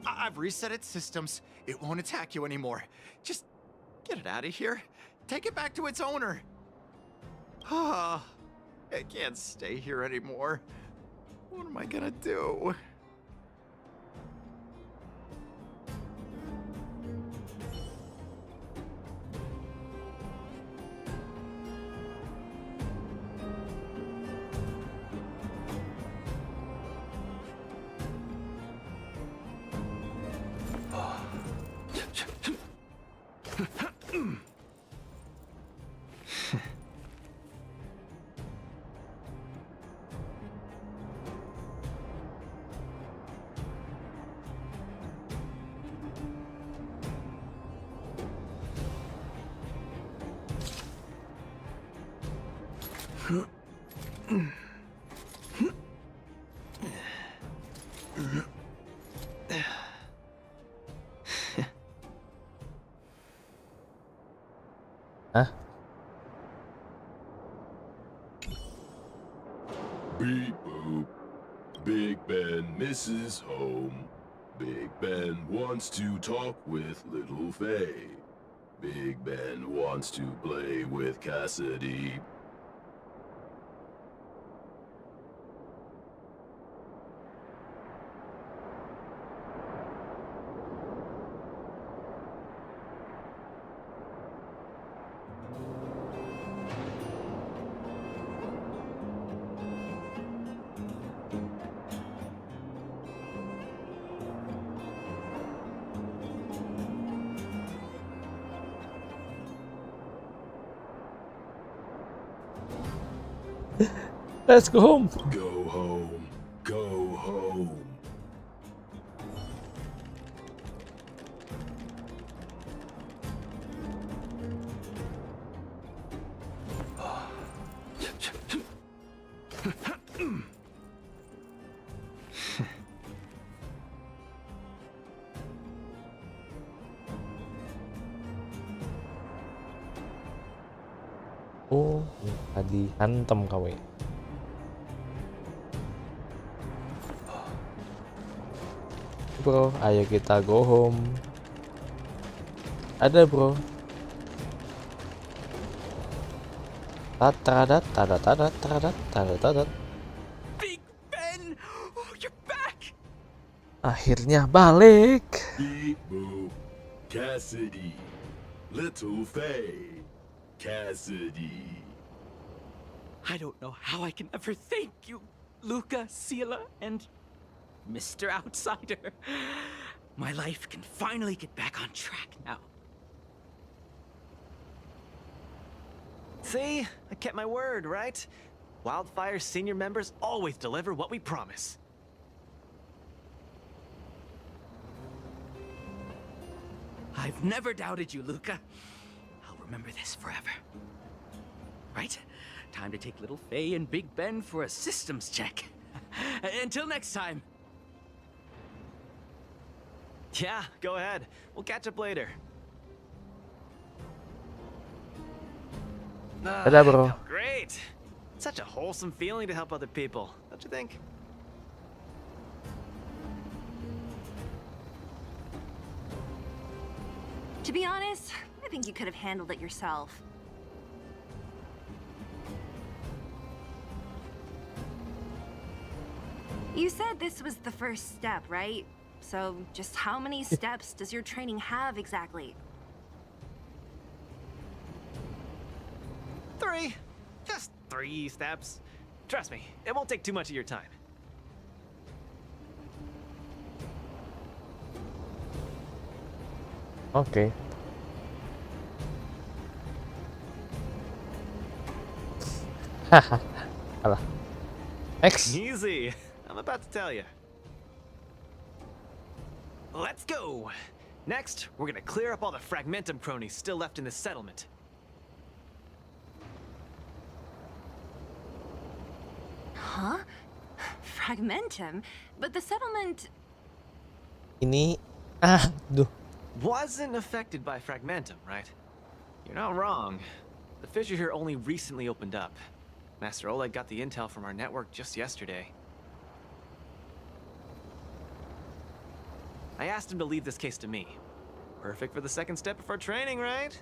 I've reset its systems. It won't attack you anymore. Just get it out of here. Take it back to its owner. I can't stay here anymore. What am I gonna do? Hah? Beep boop. Big Ben misses home. Big Ben wants to talk with Little Faye. Big Ben wants to play with Cassidy. Let's go home. Go home. Go home. Oh, tadi hantem kawe. Bro, ayo kita go home. Ada bro. Tatadat, tatadat, tatadat, tatadat. Big Ben! Oh, you're back! Akhirnya balik. Beep boop. Cassidy. Little Faye. Cassidy. I don't know how I can ever thank you, Luca, Sila, and Mr. Outsider. My life can finally get back on track now. See? I kept my word, right? Wildfire's senior members always deliver what we promise. I've never doubted you, Luca. I'll remember this forever. Right? Time to take little Faye and Big Ben for a systems check. Until next time. Yeah, go ahead. We'll catch up later. Dadah, bro. Felt great. Such a wholesome feeling to help other people, don't you think? To be honest, I think you could have handled it yourself. You said this was the first step, right? So just how many steps does your training have exactly? 3. Just 3 steps. Trust me, it won't take too much of your time. Oke. Haha. Alah. X. Easy. I'm about to tell you. Let's go. Next, we're gonna clear up all the Fragmentum cronies still left in this settlement. Huh? Fragmentum? But the settlement... Ini, aduh. Wasn't affected by Fragmentum, right? You're not wrong. The fissure here only recently opened up. Master Oleg got the intel from our network just yesterday. I asked him to leave this case to me. Perfect for the second step of our training, right?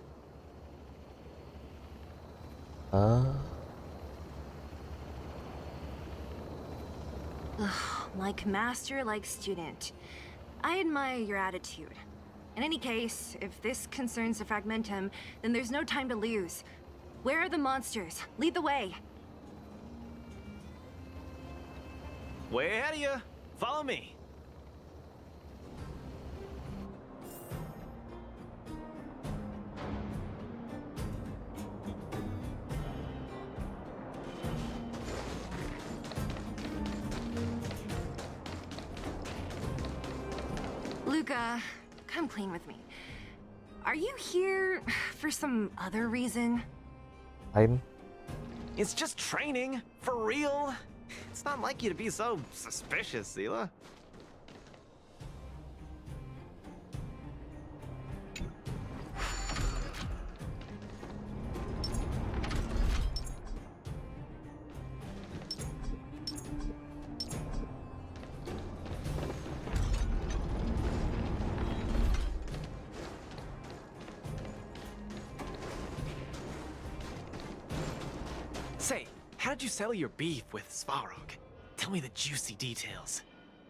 Like master, like student. I admire your attitude. In any case, if this concerns the Fragmentum, then there's no time to lose. Where are the monsters? Lead the way. Way ahead of you. Follow me. Luca, come clean with me. Are you here for some other reason? Lain. It's just training, for real. It's not like you to be so suspicious, Sela. Say, how did you settle your beef with Svarog? Tell me the juicy details.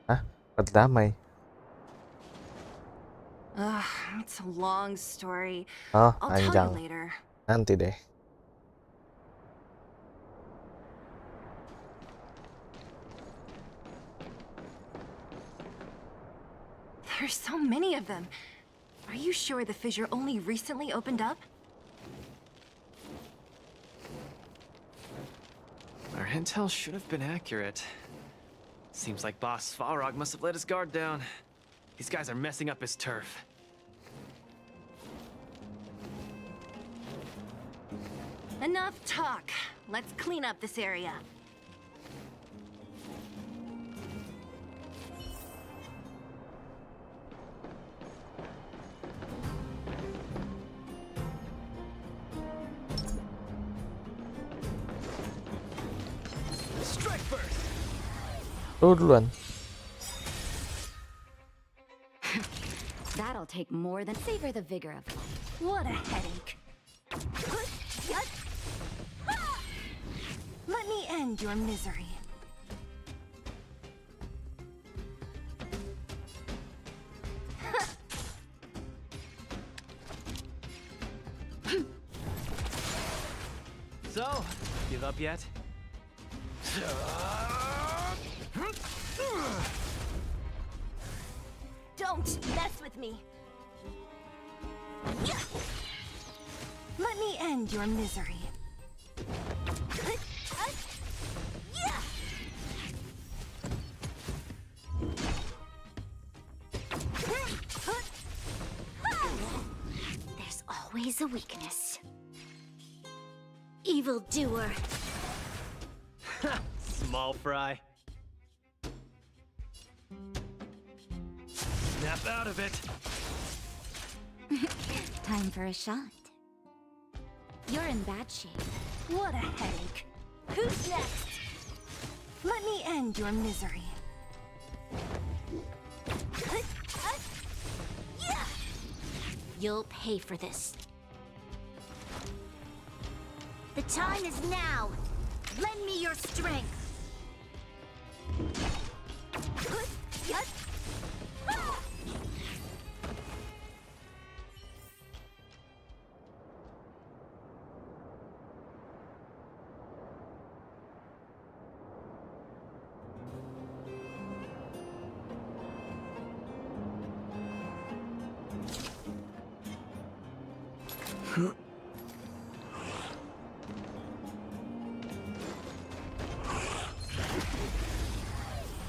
Hah? Berdamai. It's a long story. Oh, I'll tell you panjang. later. Nanti deh. There's so many of them. Are you sure the fissure only recently opened up? Our intel should have been accurate. Seems like Boss Svarog must have let his guard down. These guys are messing up his turf. Enough talk. Let's clean up this area. Strike first. Lu duluan. That'll take more than savor the vigor of life. What a headache. Let me end your misery. So, give up yet? Don't mess with me. Let me end your misery. There's always a weakness. Evildoer. Small fry. Snap out of it. Time for a shot. You're in bad shape. What a headache. Who's next? Let me end your misery. You'll pay for this. The time is now. Lend me your strength.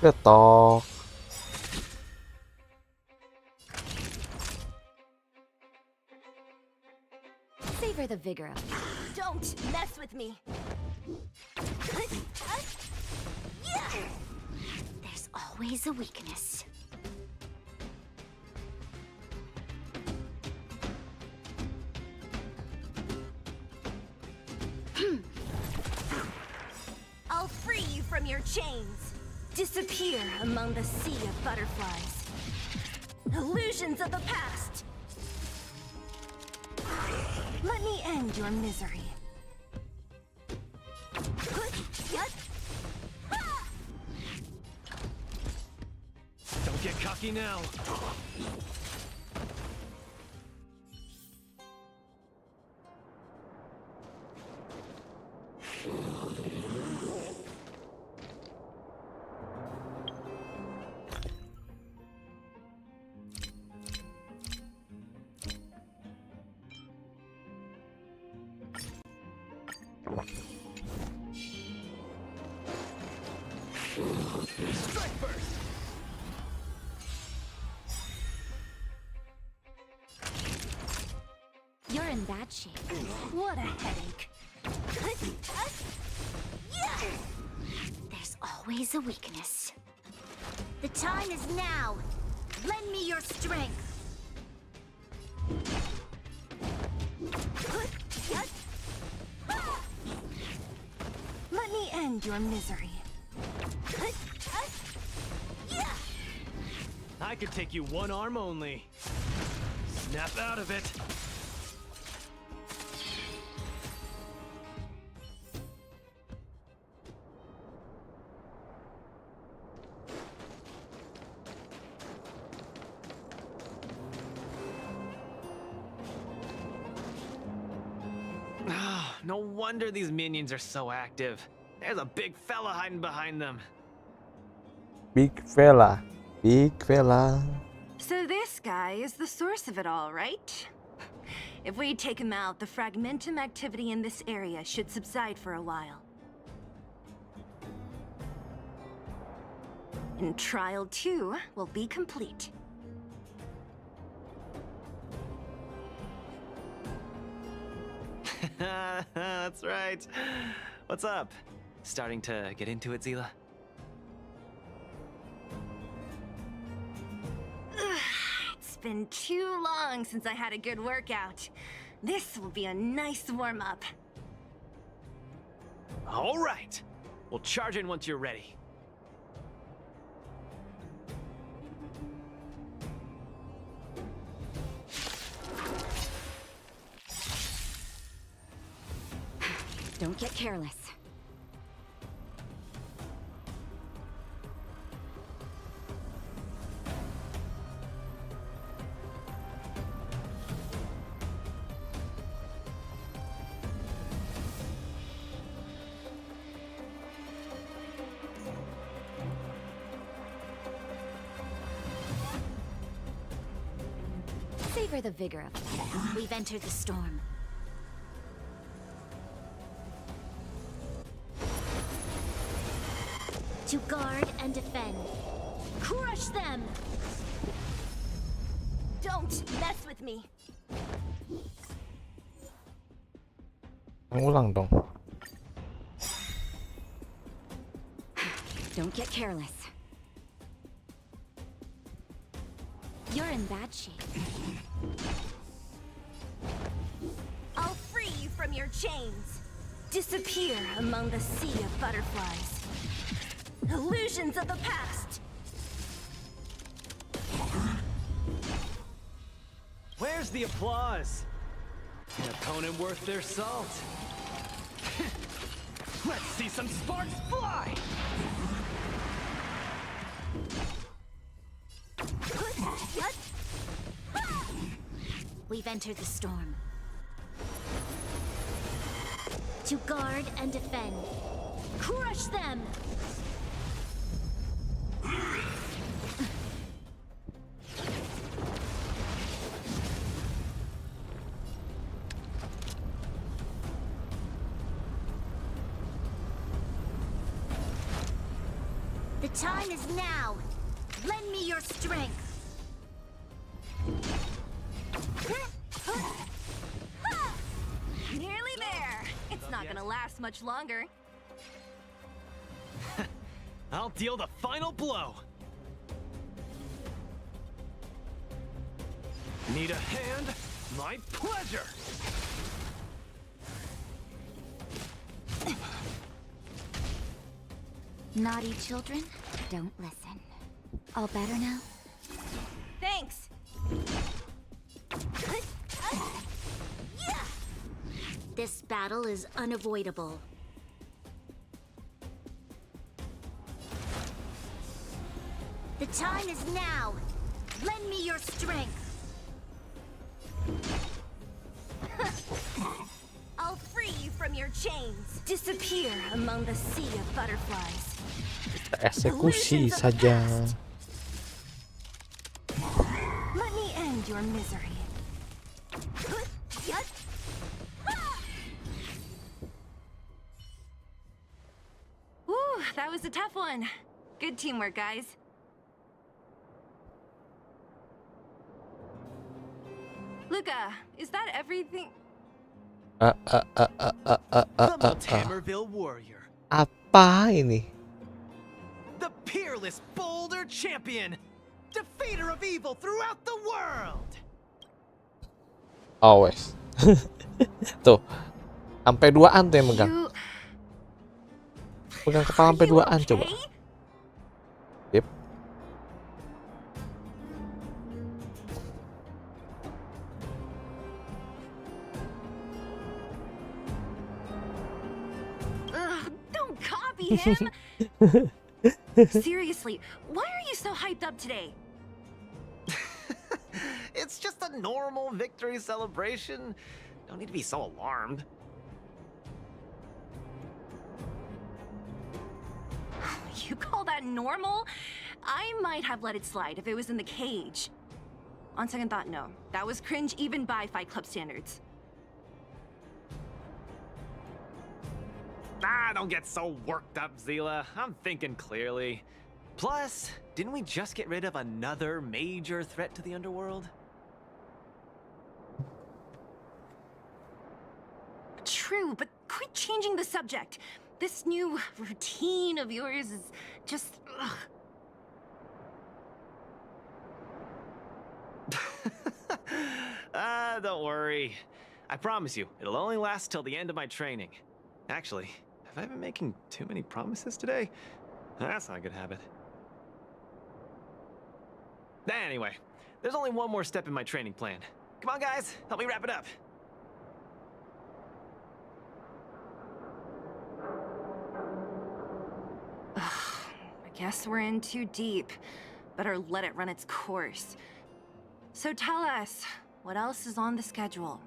Ketok. Savor the vigor of it. Don't mess with me. There's always a weakness. I'll free you from your chains. Disappear among the sea of butterflies. Illusions of the past. Let me end your misery. Don't get cocky now. Strike first. You're in bad shape. What a headache. There's always a weakness. The time is now. Lend me your strength. Let me end your misery. I could take you one arm only. Snap out of it. No wonder these minions are so active. There's a big fella hiding behind them. Big fella. Big fella. So this guy is the source of it all, right? If we take him out, the fragmentum activity in this area should subside for a while. And Trial 2 will be complete. That's right. What's up? Starting to get into it, Zila? It's been too long since I had a good workout. This will be a nice warm-up. All right. We'll charge in once you're ready. Don't get careless. Savor the vigor of it. We've entered the storm. To guard and defend. Crush them! Don't mess with me. Ulang dong. Don't get careless. You're in bad shape. I'll free you from your chains. disappear among the sea of butterflies. Illusions of the past. Where's the applause? An opponent worth their salt. Let's see some sparks fly! We've entered the storm. To guard and defend. Crush them! The time is now. Lend me your strength. Nearly there. It's not gonna last much longer. I'll deal the final blow. Need a hand? My pleasure! Naughty children, don't listen. All better now? Thanks. This battle is unavoidable. The time is now. Lend me your strength. I'll free you from your chains. Disappear among the sea of butterflies. Kita eksekusi saja. Let me end your misery. Woo, that was a tough one. Good teamwork, guys. Luca, is that everything? The Tamerville Warrior. Apa ini? The peerless boulder champion. Defeater of evil throughout the world. Always. Tuh. Sampai 2-an tuh yang megang. Pegang kepala sampai 2-an coba. Yep. Don't copy him. Seriously, why are you so hyped up today? It's just a normal victory celebration. Don't need to be so alarmed. You call that normal? I might have let it slide if it was in the cage. On second thought, no. That was cringe even by Fight Club standards. Don't get so worked up, Zila. I'm thinking clearly. Plus, didn't we just get rid of another major threat to the underworld? True, but quit changing the subject. This new routine of yours is just... ugh. Don't worry. I promise you, it'll only last till the end of my training. Actually, have I been making too many promises today? That's not a good habit. Anyway, there's only one more step in my training plan. Come on, guys, help me wrap it up. I guess we're in too deep. Better let it run its course. So tell us, what else is on the schedule?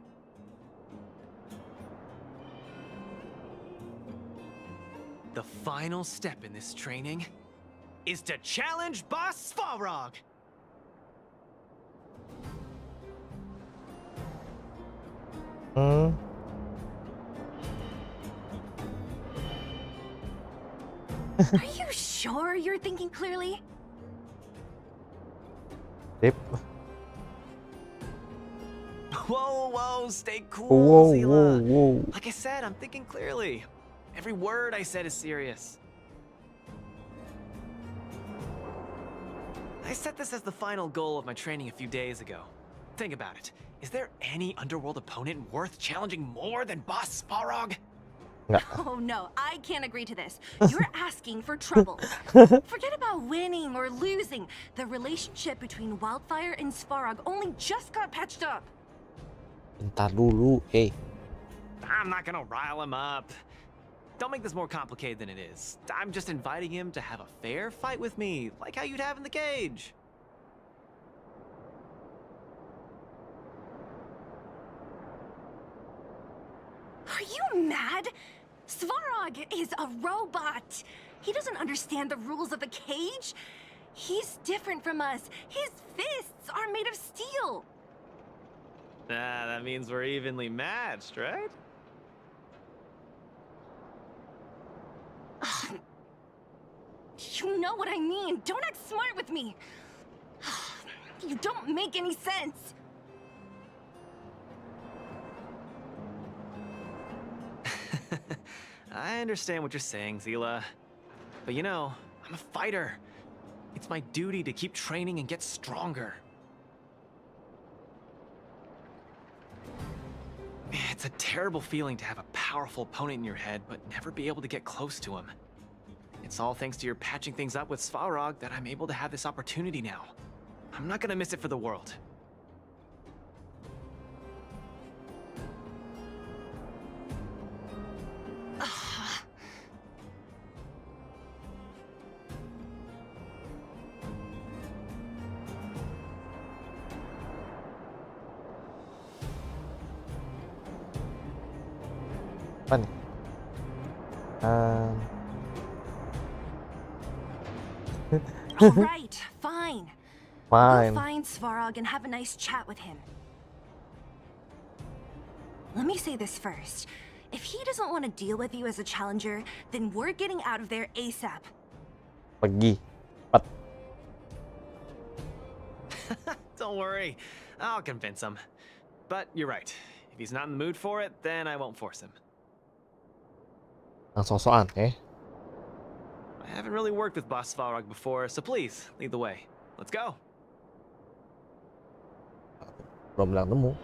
The final step in this training is to challenge Boss Svarog. Are you sure you're thinking clearly? Yep. Whoa, stay cool, Whoa, Zila. whoa. Like I said, I'm thinking clearly. Every word I said is serious. I set this as the final goal of my training a few days ago. Think about it. Is there any underworld opponent worth challenging more than Boss Svarog? Nggak. Oh no, I can't agree to this. You're asking for trouble. Forget about winning or losing. The relationship between Wildfire and Svarog only just got patched up. Bentar dulu, I'm not gonna rile him up. Don't make this more complicated than it is. I'm just inviting him to have a fair fight with me, like how you'd have in the cage. Are you mad? Svarog is a robot. He doesn't understand the rules of the cage. He's different from us. His fists are made of steel. That means we're evenly matched, right? You know what I mean. Don't act smart with me. You don't make any sense. I understand what you're saying, Zila. But you know, I'm a fighter. It's my duty to keep training and get stronger. It's a terrible feeling to have a powerful opponent in your head, but never be able to get close to him. It's all thanks to your patching things up with Svarog that I'm able to have this opportunity now. I'm not gonna miss it for the world. Apa nih? All right, fine. Fine. Go find Svarog and have a nice chat with him. Let me say this first. If he doesn't want to deal with you as a challenger, then we're getting out of there ASAP. Pergi. Cepat. Don't worry, I'll convince him. But you're right. If he's not in the mood for it, then I won't force him. Yang so-soan, I haven't really worked with Boss Svarog before, so please, lead the way. Let's go. Belum bilang nemu.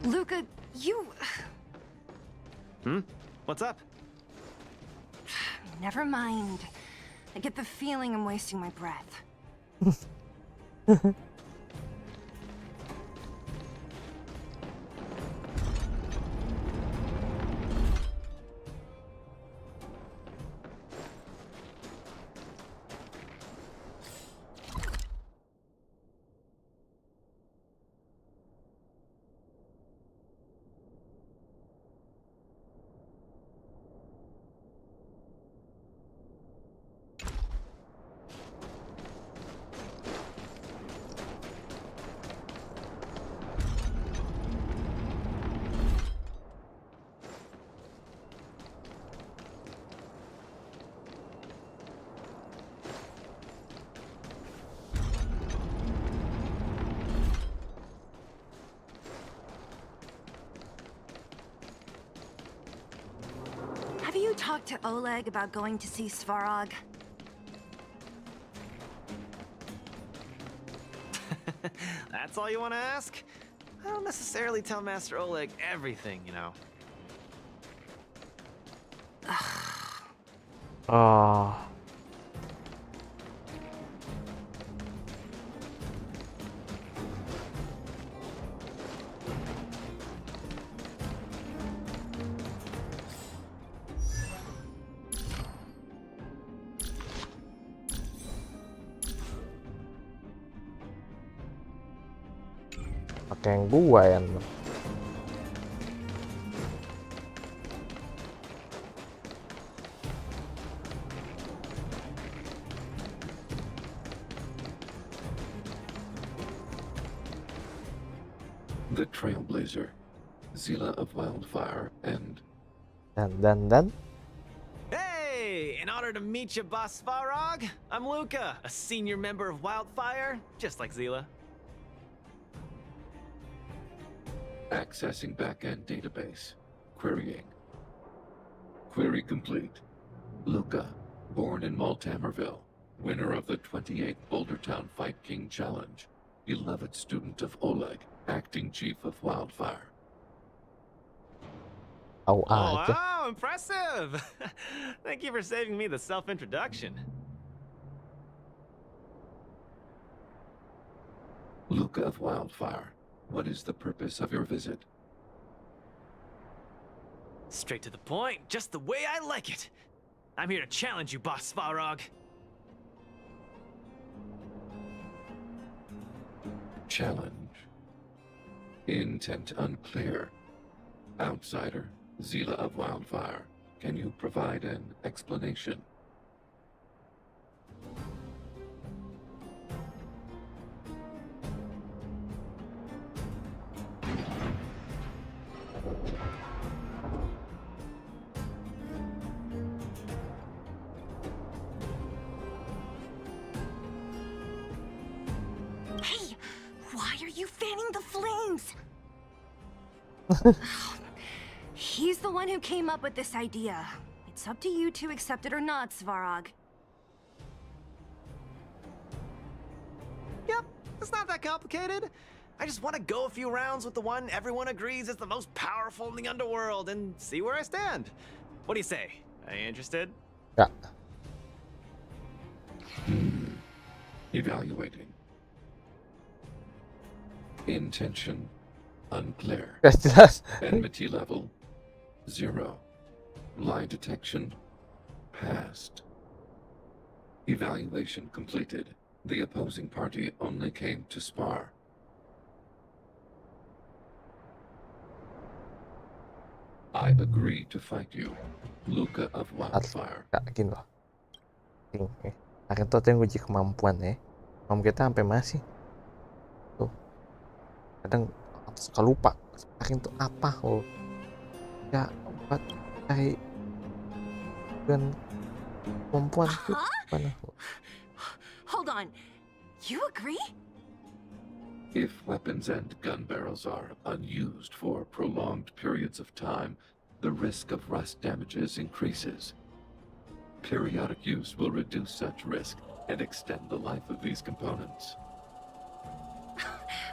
Luca, you... What's up? Never mind. I get the feeling I'm wasting my breath. Have you talked to Oleg about going to see Svarog? That's all you want to ask? I don't necessarily tell Master Oleg everything, you know. Oh. Kayak gua ya. The Trailblazer, Zila of Wildfire, and... Dan. Hey, in honor to meet you, Boss Svarog, I'm Luca, a senior member of Wildfire, just like Zila. Accessing backend database. Querying. Query complete. Luca, born in Maltamerville, winner of the 28th Bouldertown Fight King Challenge, beloved student of Oleg, acting chief of Wildfire. Oh, Wow, impressive! Thank you for saving me the self-introduction. Luca of Wildfire, what is the purpose of your visit? Straight to the point, just the way I like it. I'm here to challenge you, Boss Svarog. Challenge. Intent unclear. Outsider, Zila of Wildfire, can you provide an explanation? Hey, why are you fanning the flames? He's the one who came up with this idea. It's up to you to accept it or not, Svarog. Yep, it's not that complicated. I just want to go a few rounds with the one everyone agrees is the most powerful in the underworld and see where I stand. What do you say? Are you interested? Ya. Evaluating. Intention unclear. Gak jelas. Enmity level 0. Lie detection passed. Evaluation completed. The opposing party only came to spar. I agree to fight you, Luca of Wildfire. Gak gini loh. Akhirnya tuh yang uji kemampuan ya. Kemampuan kita sampai masih. Tuh. Kadang suka lupa. Akhirnya tuh apa loh. Ya buat cari dan kemampuan tuh mana. Hold on. You agree? If weapons and gun barrels are unused for prolonged periods of time, the risk of rust damages increases. Periodic use will reduce such risk and extend the life of these components.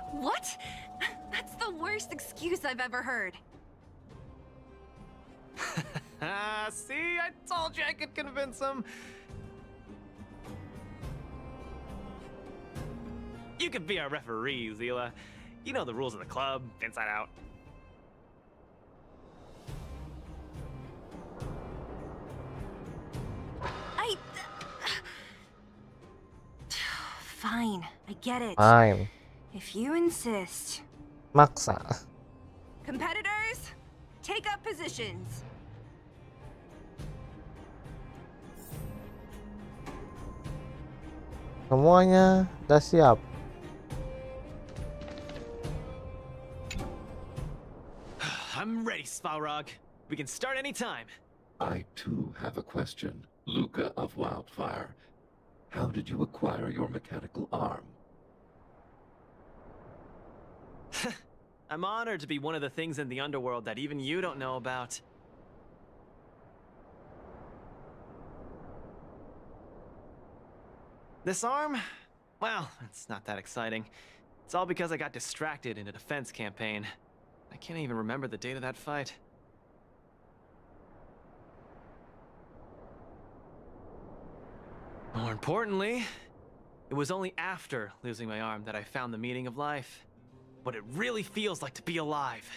What? That's the worst excuse I've ever heard. See, I told you I could convince him. You could be our referee, Zila. You know the rules of the club, inside out. Fine, I get it. Fine. If you insist. Maksa. Competitors, take up positions. Semuanya udah siap. I'm ready, Svarog. We can start anytime. I too have a question, Luca of Wildfire. How did you acquire your mechanical arm? I'm honored to be one of the things in the underworld that even you don't know about. This arm? Well, it's not that exciting. It's all because I got distracted in a defense campaign. I can't even remember the date of that fight. More importantly, it was only after losing my arm that I found the meaning of life. What it really feels like to be alive.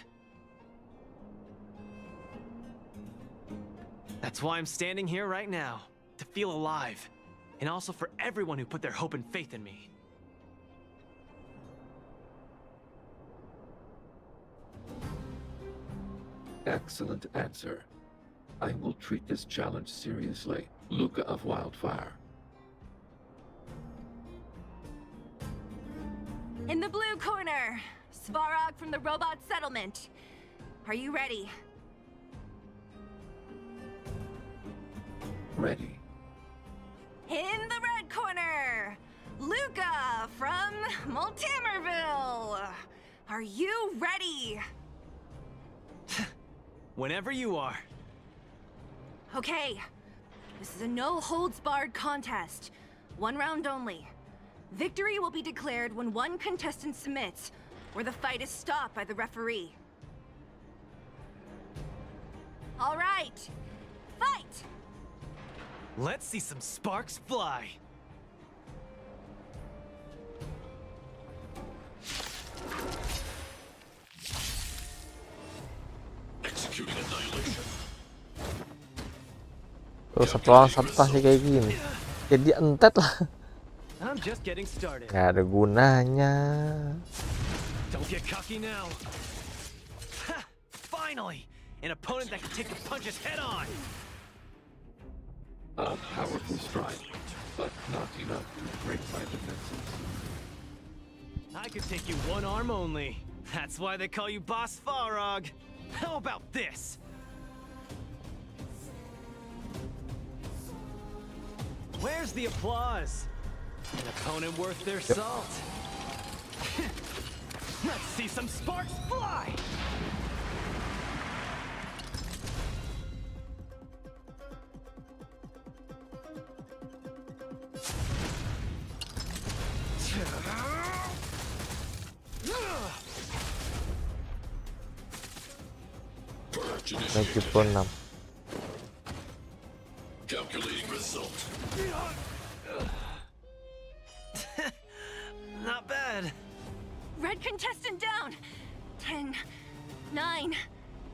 That's why I'm standing here right now, to feel alive. And also for everyone who put their hope and faith in me. Excellent answer. I will treat this challenge seriously. Luca of Wildfire. In the blue corner, Svarog from the robot settlement. Are you ready? Ready. In the red corner, Luca from Multimerville. Are you ready? Whenever you are. Okay, this is a no-holds-barred contest. 1 round only. Victory will be declared when one contestant submits, or the fight is stopped by the referee. All right, fight! Let's see some sparks fly. Executing annihilation. Tuh satu orang satu pasti kayak gini. Jadi entet lah. I'm just getting started. Gak ada gunanya. Don't get cocky now. Ha! Finally, an opponent that can take the punches head on. A powerful strike, but not enough to break my defenses. I could take you one arm only. That's why they call you Boss Farog. How about this? Where's the applause? An opponent worth their salt. Let's see some sparks fly! Lagi pun 6. Calculating result. Not bad. Red contestant down. 10, 9,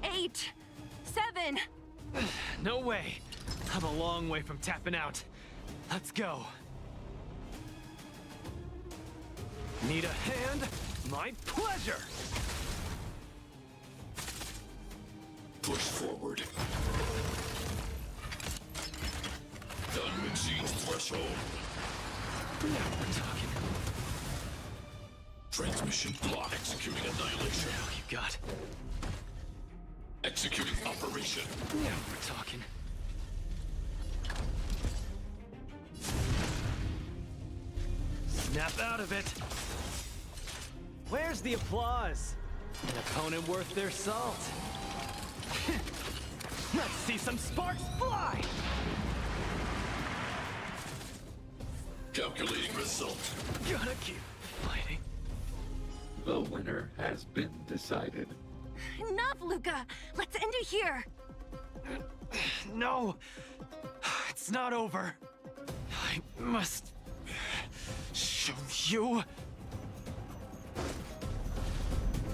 8, 7. No way. I'm a long way from tapping out. Let's go. Need a hand? My pleasure! Push forward. Done exceeds threshold. Now we're talking. Transmission block. Executing annihilation. Now you got. Executing operation. Now we're talking. Snap out of it. Where's the applause? An opponent worth their salt. Let's see some sparks fly! Calculating result. Gotta keep fighting. The winner has been decided. Enough, Luca. Let's end it here. No, it's not over. I must show you.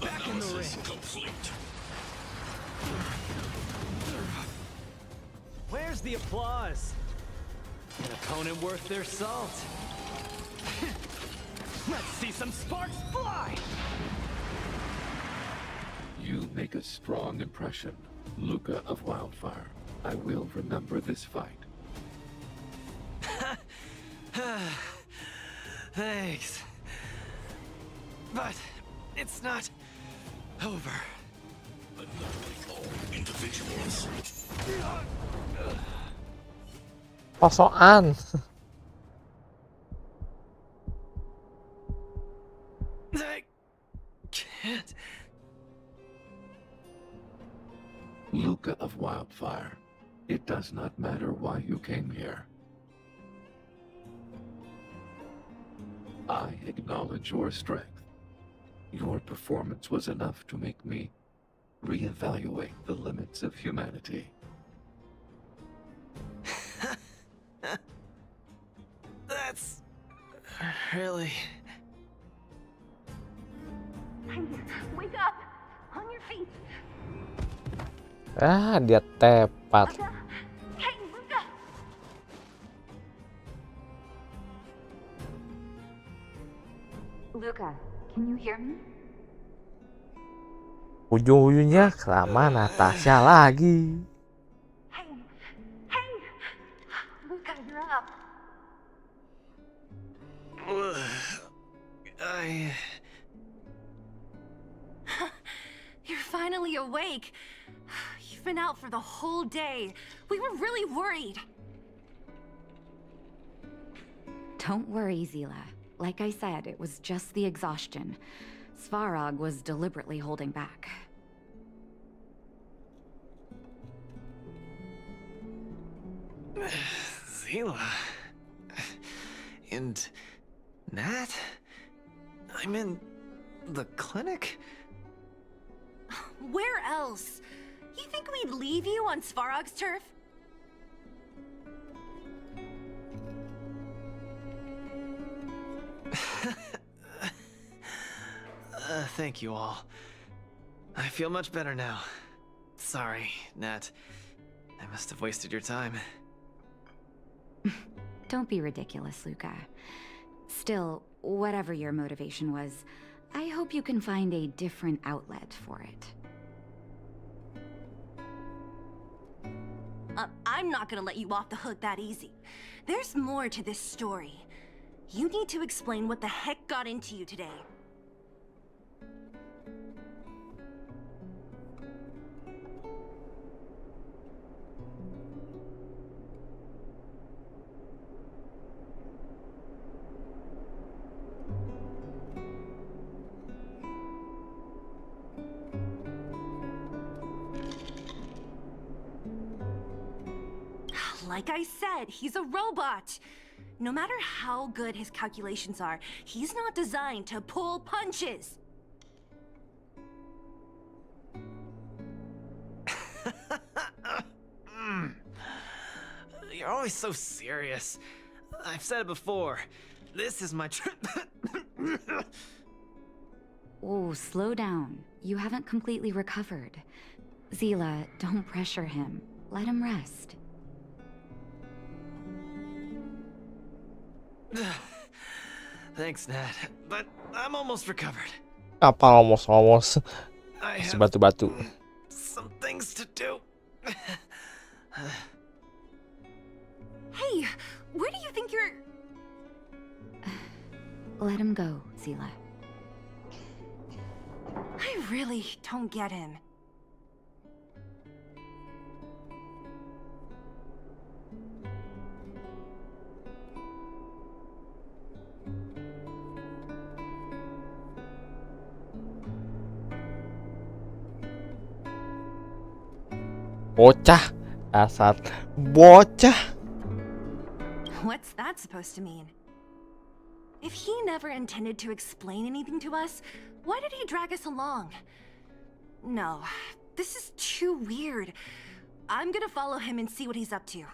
Back in the ring. Complete. Where's the applause? An opponent worth their salt. Let's see some sparks fly! You make a strong impression, Luca of Wildfire. I will remember this fight. Thanks. But it's not over. Annihilating all individuals. Posokan. I can't. Luca of Wildfire, it does not matter why you came here. I acknowledge your strength. Your performance was enough to make me reevaluate the limits of humanity. That's really... Wake up! On your feet! Ah, dia tepat. Hey, Luca! Luca, can you hear me? Ujung-ujungnya sama Natasha lagi. Hey, hey! Luca, you're up. You're finally awake. You've been out for the whole day. We were really worried. Don't worry, Zila. Like I said, it was just the exhaustion. Svarog was deliberately holding back. Zila. And Nat? I'm in the clinic? Where else? You think we'd leave you on Svarog's turf? Thank you all. I feel much better now. Sorry, Nat. I must have wasted your time. Don't be ridiculous, Luca. Still, whatever your motivation was, I hope you can find a different outlet for it. I'm not gonna let you off the hook that easy. There's more to this story. You need to explain what the heck got into you today. Like I said, he's a robot. No matter how good his calculations are, he's not designed to pull punches. You're always so serious. I've said it before. This is my Oh, slow down. You haven't completely recovered. Zila, don't pressure him. Let him rest. Thanks, Nat. But I'm almost recovered. Apa almost? I Masih have batu-batu. some things to do. Hey, where do you think you're... Let him go, Zila. I really don't get him. Bocah, dasar bocah. What's that supposed to mean? If he never intended to explain anything to us, why did he drag us along? No, this is too weird. I'm gonna follow him and see what he's up to.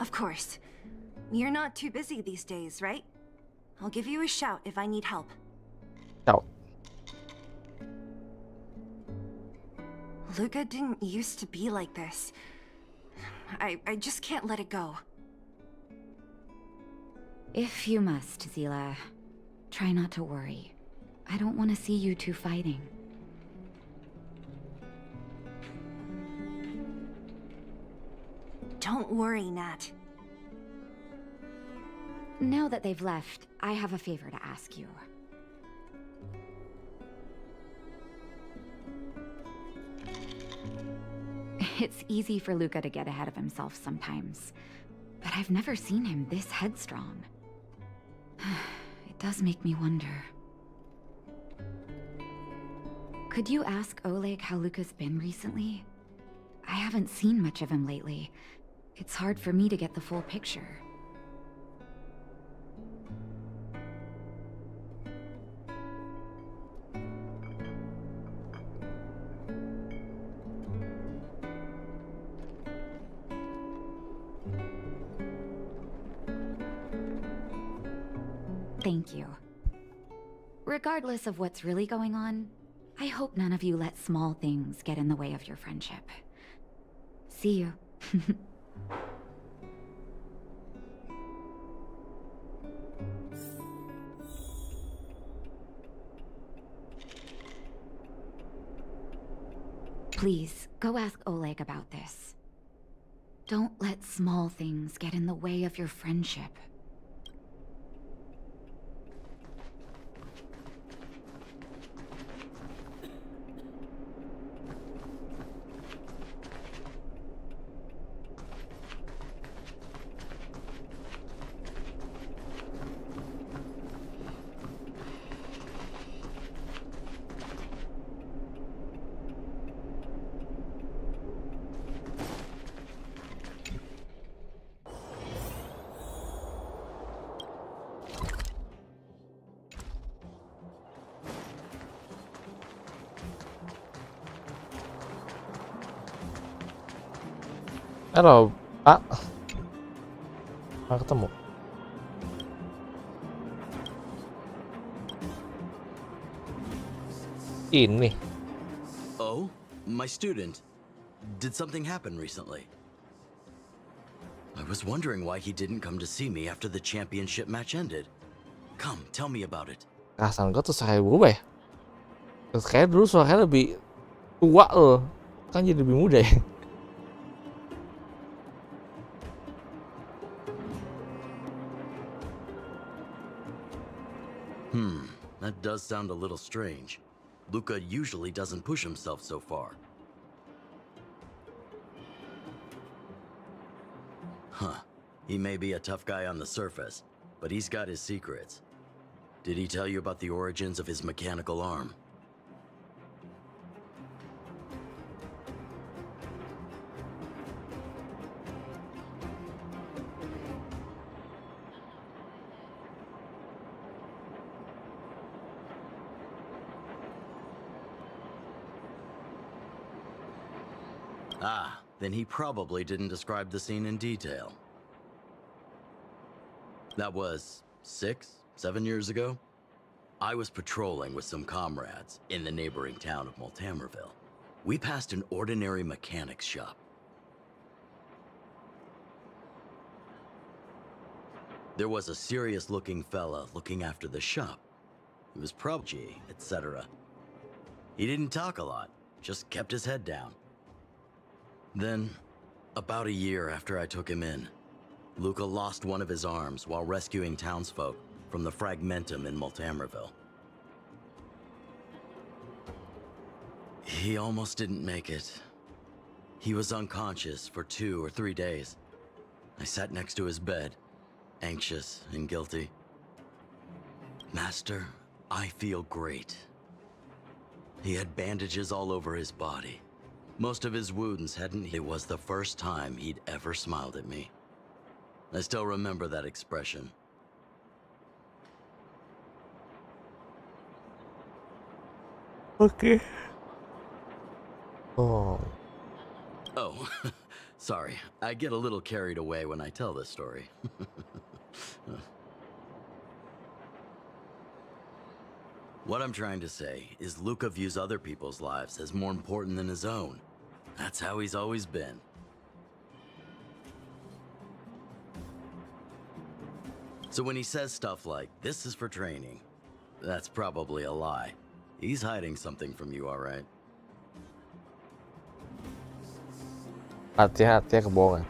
Of course. You're not too busy these days, right? I'll give you a shout if I need help. Ciao. Luca didn't used to be like this. I just can't let it go. If you must, Zila, try not to worry. I don't want to see you two fighting. Don't worry, Nat. Now that they've left, I have a favor to ask you. It's easy for Luca to get ahead of himself sometimes, but I've never seen him this headstrong. It does make me wonder. Could you ask Oleg how Luca's been recently? I haven't seen much of him lately. It's hard for me to get the full picture. Thank you. regardless of what's really going on, I hope none of you let small things get in the way of your friendship. See you. Please, go ask Oleg about this. Don't let small things get in the way of your friendship. Halo, Pak. Nggak ketemu. Ini. Oh, my student. Did something happen recently? I was wondering why he didn't come to see me after the championship match ended. Come, tell me about it. Perasaan gue tuh suaranya berubah ya. Terus kayak dulu suaranya lebih tua loh. Kan jadi lebih muda ya. That does sound a little strange. Luca usually doesn't push himself so far. Huh. He may be a tough guy on the surface, but he's got his secrets. Did he tell you about the origins of his mechanical arm? Ah, then he probably didn't describe the scene in detail. That was 6, 7 years ago. I was patrolling with some comrades in the neighboring town of Multamerville. We passed an ordinary mechanic's shop. There was a serious-looking fella looking after the shop. He was probably, etc. He didn't talk a lot, just kept his head down. Then, about a year after I took him in, Luca lost one of his arms while rescuing townsfolk from the Fragmentum in Multamerville. He almost didn't make it. He was unconscious for 2 or 3 days. I sat next to his bed, anxious and guilty. Master, I feel great. He had bandages all over his body. Most of his wounds hadn't healed. It was the first time he'd ever smiled at me. I still remember that expression. Okay. Oh. Oh, sorry. I get a little carried away when I tell this story. What I'm trying to say is Luca views other people's lives as more important than his own. That's how he's always been. So when he says stuff like, "This is for training," that's probably a lie. He's hiding something from you, all right? Hati-hati ya kebohongan.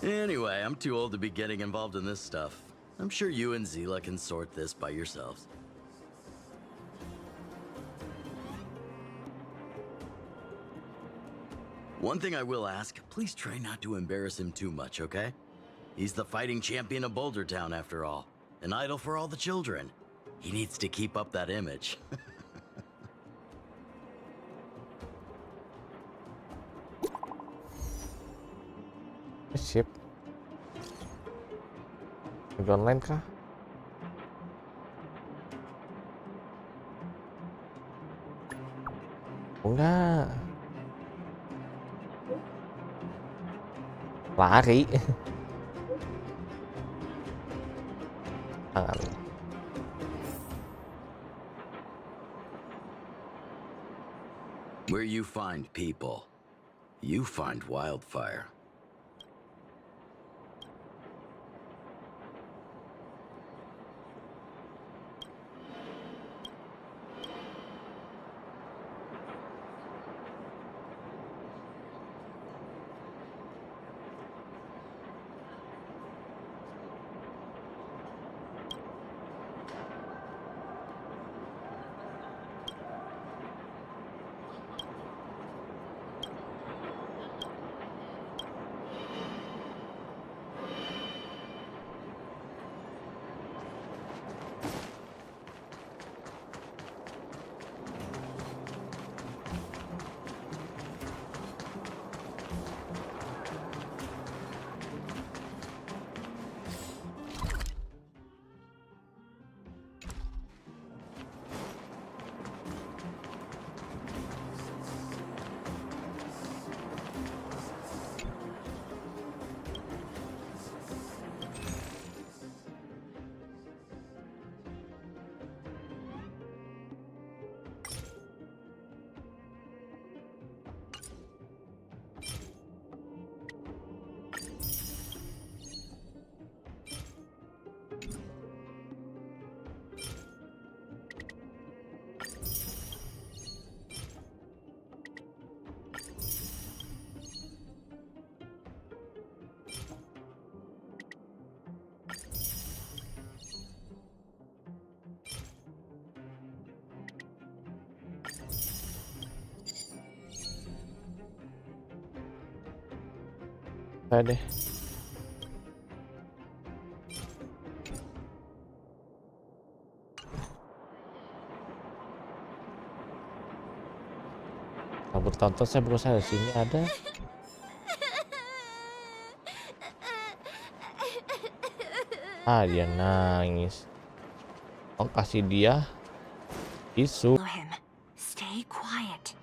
Anyway, I'm too old to be getting involved in this stuff. I'm sure you and Zila can sort this by yourselves. One thing I will ask, please try not to embarrass him too much, okay? He's the fighting champion of Boulder Town, after all. An idol for all the children. He needs to keep up that image. Sip. Lagi online kah? Oh, enggak. Lari. Tangan. Where you find people, you find wildfire. Ada deh. Kabur tonton saya berusaha di sini ada. Ah, dia nangis. Oh, kasih dia tisu. Stay quiet.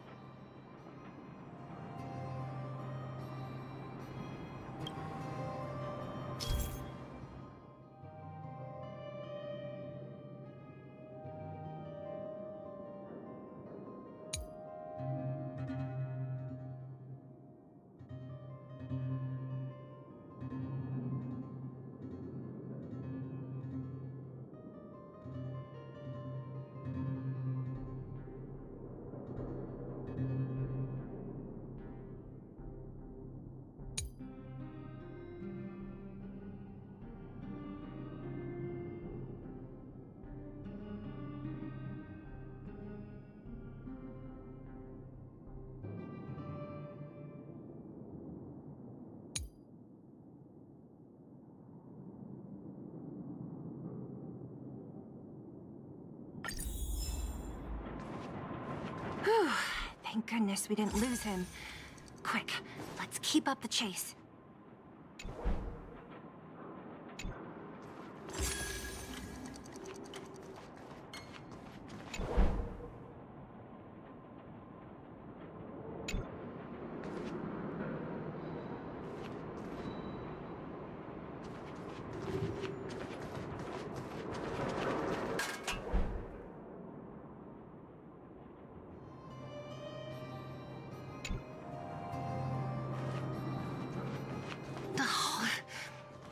Whew. Thank goodness we didn't lose him. Quick, let's keep up the chase.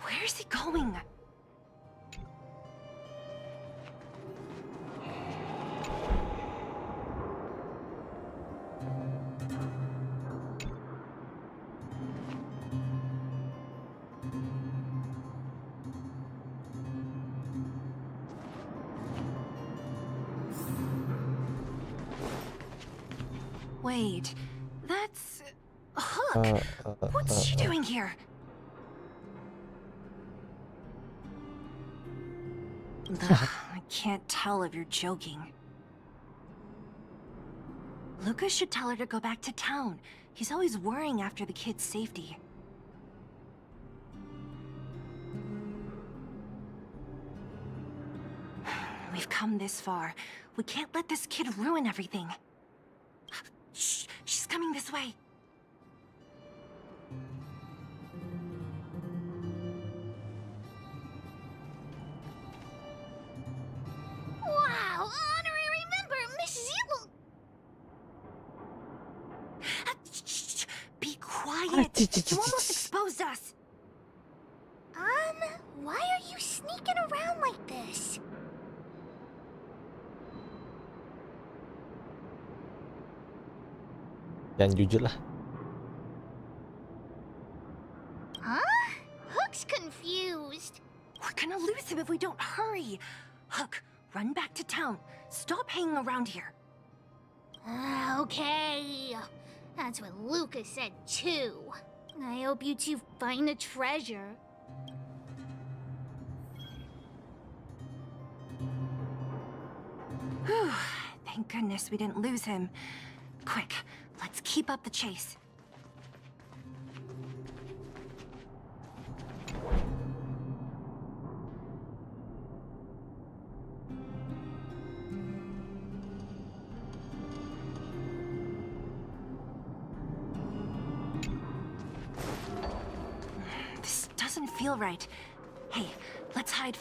Where's he going? Wait, that's Hook. What's she doing here? I can't tell if you're joking. Lucas should tell her to go back to town. He's always worrying after the kid's safety. We've come this far. We can't let this kid ruin everything. Shh, she's coming this way. Wow, honorary member, Miss Zibble. it! You almost exposed us! Why are you sneaking around like this? Jangan jujur lah. Huh? Hook's confused. We're gonna lose him if we don't hurry. Hook, run back to town. Stop hanging around here. Okay. That's what Lucas said too. I hope you two find the treasure. Whew. Thank goodness we didn't lose him. Quick, let's keep up the chase. This doesn't feel right. Hey, let's hide.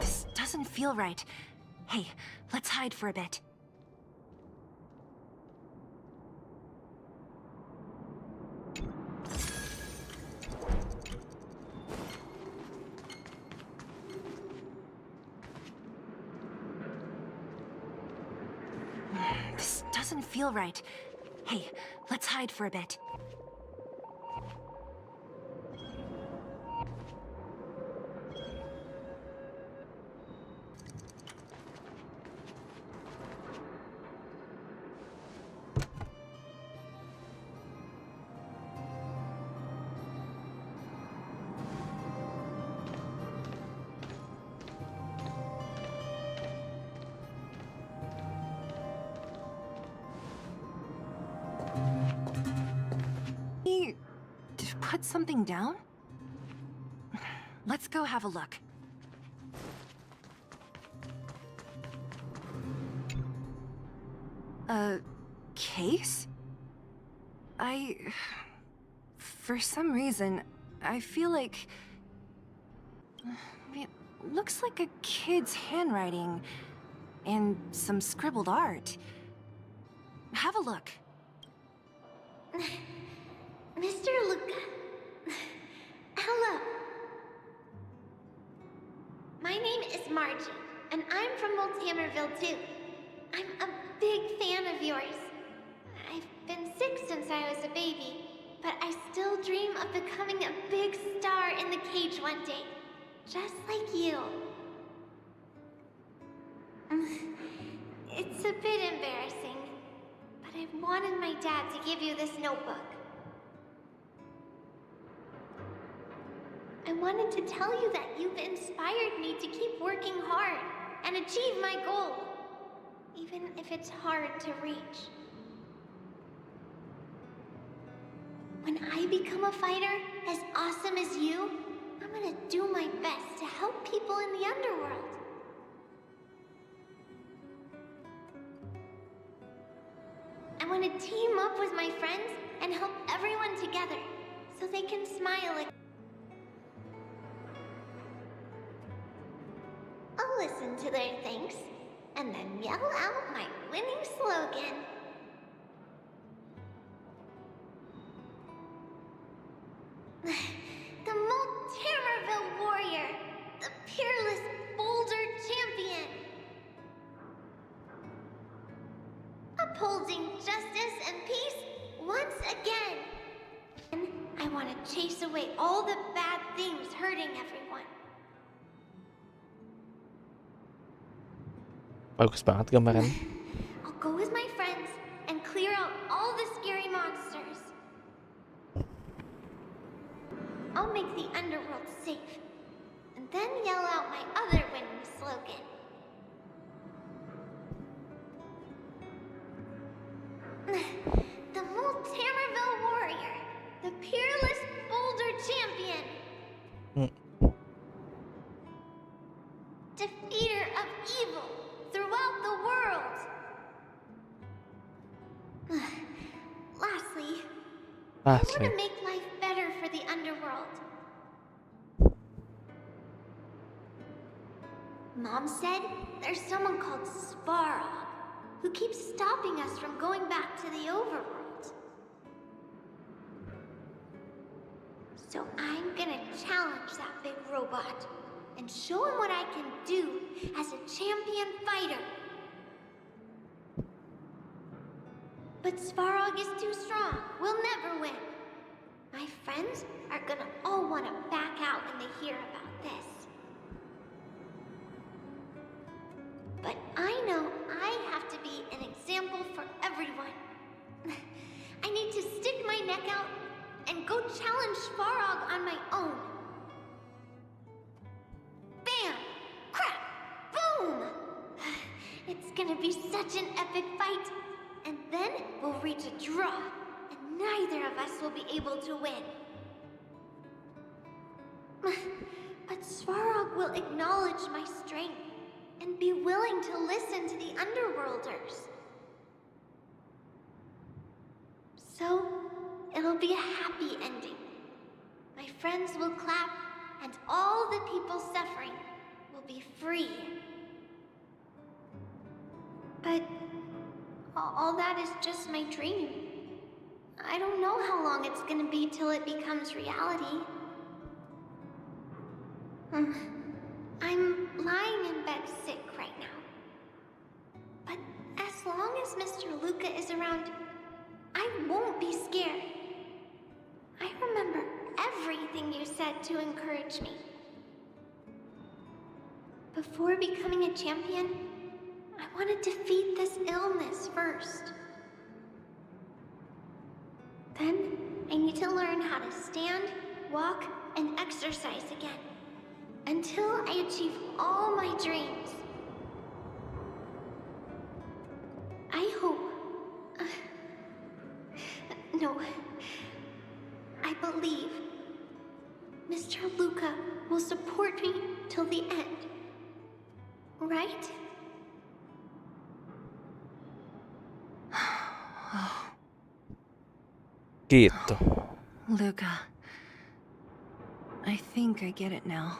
This doesn't feel right. Hey, let's hide for a bit. This doesn't feel right. Hey, let's hide for a bit. Put something down? Let's go have a look. A case? For some reason, I feel like... It looks like a kid's handwriting and some scribbled art. Have a look. Mr. Luca. Hello. My name is Margie, and I'm from Multimerville too. I'm a big fan of yours. I've been sick since I was a baby, but I still dream of becoming a big star in the cage one day, just like you. It's a bit embarrassing, but I wanted my dad to give you this notebook. I wanted to tell you that you've inspired me to keep working hard and achieve my goal, even if it's hard to reach. When I become a fighter as awesome as you, I'm gonna do my best to help people in the underworld. I want to team up with my friends and help everyone together so they can smile again. I'll listen to their thanks, and then yell out my winning slogan. The Multimerville Warrior, the peerless boulder champion. Upholding justice and peace once again. And I want to chase away all the bad things hurting everyone. Bagus banget gambaran. I'll go with my friends and clear out all the scary monsters. I'll make the underworld safe, and then yell out my other winning slogan. The Multimerville Warrior, the peerless boulder champion. Defeater of evil throughout the world. I want Asli. to make life better for the underworld. Mom said there's someone called SARA who keeps stopping us from going back to the overworld. So I'm gonna challenge that big robot and show him what I can do as a champion fighter. But Svarog is too strong. We'll never win. My friends are gonna all want to back out when they hear about this. But I know I have to be an example for everyone. I need to stick my neck out and go challenge Svarog on my own. Bam! Crack! Boom! It's gonna be such an epic fight. And then we'll reach a draw, and neither of us will be able to win. But Svarog will acknowledge my strength and be willing to listen to the Underworlders. So, it'll be a happy ending. My friends will clap, and all the people suffering will be free. But all that is just my dream. I don't know how long it's gonna be till it becomes reality. I'm lying in bed sick right now. But as long as Mr. Luca is around, I won't be scared. I remember everything you said to encourage me. Before becoming a champion, I want to defeat this illness first. Then, I need to learn how to stand, walk, and exercise again. Until I achieve all my dreams. I hope... no. I believe Mr. Luca will support me till the end. Right? Gitu. Luca. I think I get it now.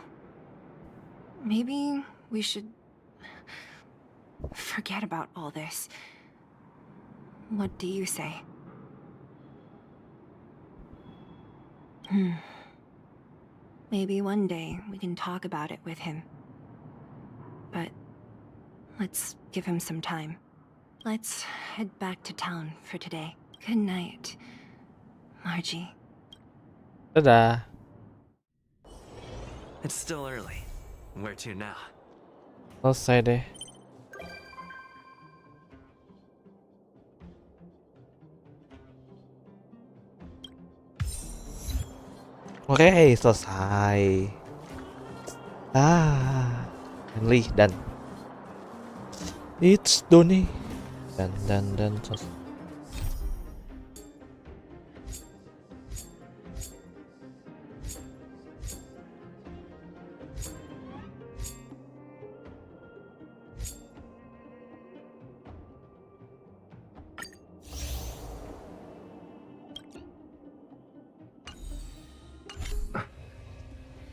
Maybe we should forget about all this. What do you say? Maybe one day we can talk about it with him. But let's give him some time. Let's head back to town for today. Good night, Margie. Dadah. It's still early. Where to now? Selesai deh. Oke, selesai. Finally dan it's done. Dan selesai.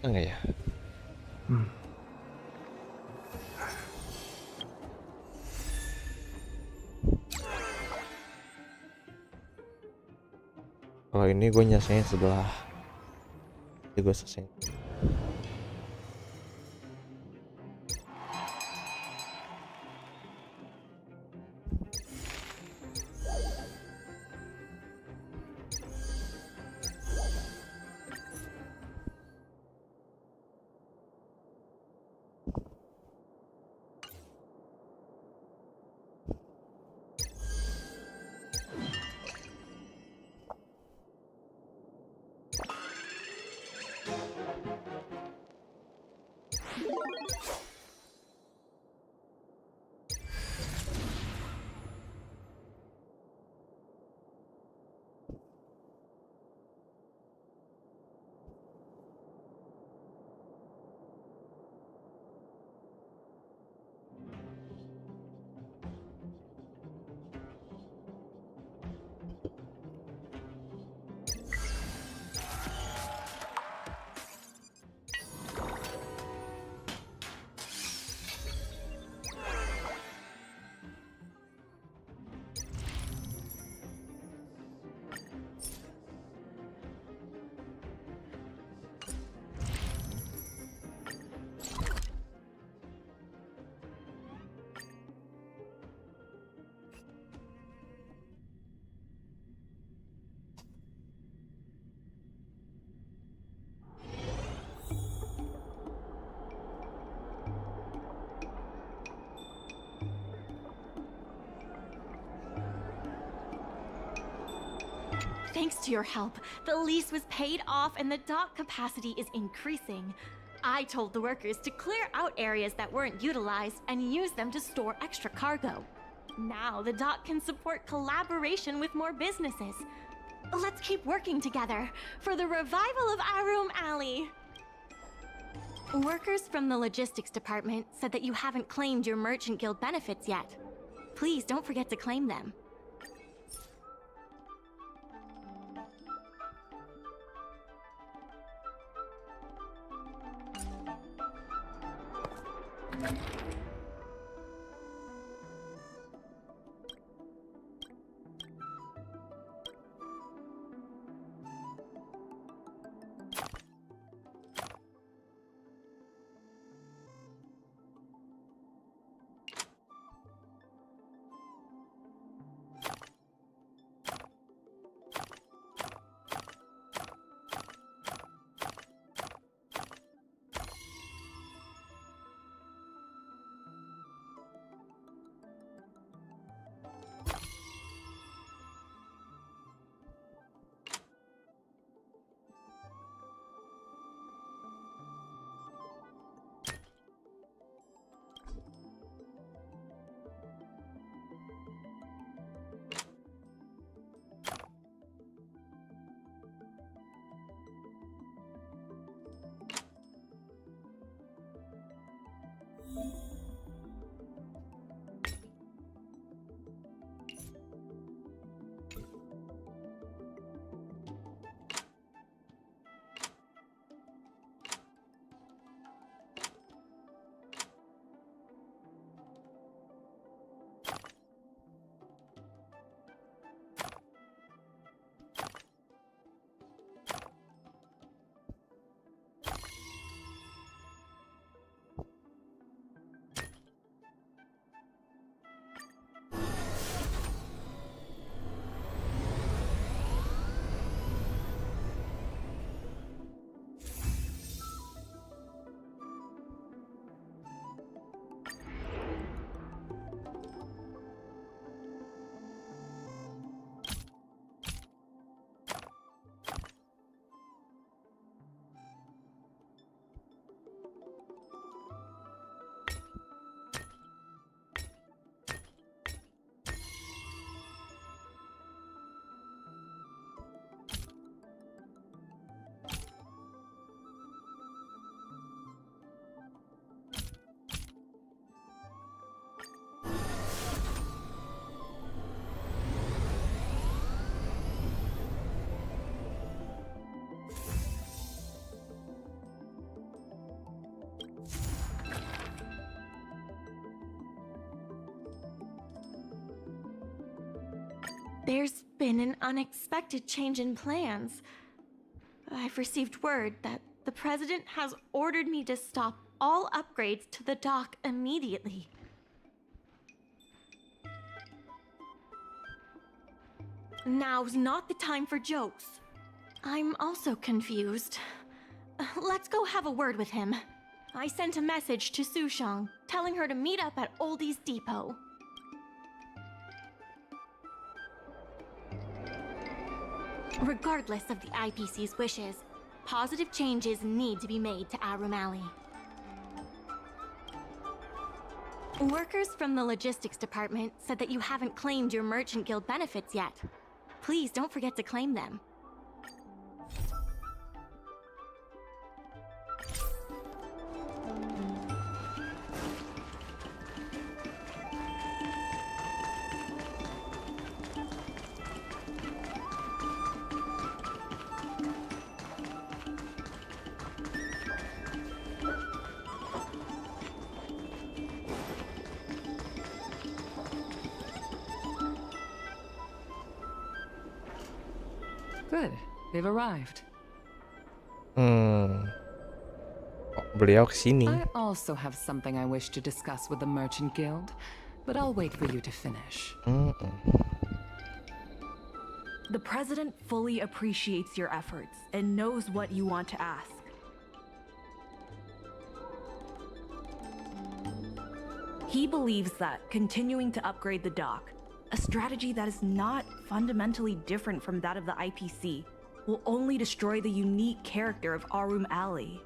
Enggak ya? Kalau ini gue nyelesain sebelah. Jadi gue selesai. Thanks to your help, the lease was paid off and the dock capacity is increasing. I told the workers to clear out areas that weren't utilized and use them to store extra cargo. Now the dock can support collaboration with more businesses. Let's keep working together for the revival of Arum Alley. Workers from the logistics department said that you haven't claimed your Merchant Guild benefits yet. Please don't forget to claim them. There's been an unexpected change in plans. I've received word that the President has ordered me to stop all upgrades to the dock immediately. Now's not the time for jokes. I'm also confused. Let's go have a word with him. I sent a message to Sushang, telling her to meet up at Oldie's Depot. Regardless of the IPC's wishes, positive changes need to be made to Arum Alley. Workers from the logistics department said that you haven't claimed your Merchant Guild benefits yet. Please don't forget to claim them. Good. They've arrived. Oh, beliau kesini. I also have something I wish to discuss with the Merchant Guild, but I'll wait for you to finish. The President fully appreciates your efforts and knows what you want to ask. He believes that continuing to upgrade the dock, A strategy that is not fundamentally different from that of the IPC will only destroy the unique character of Arum Alley.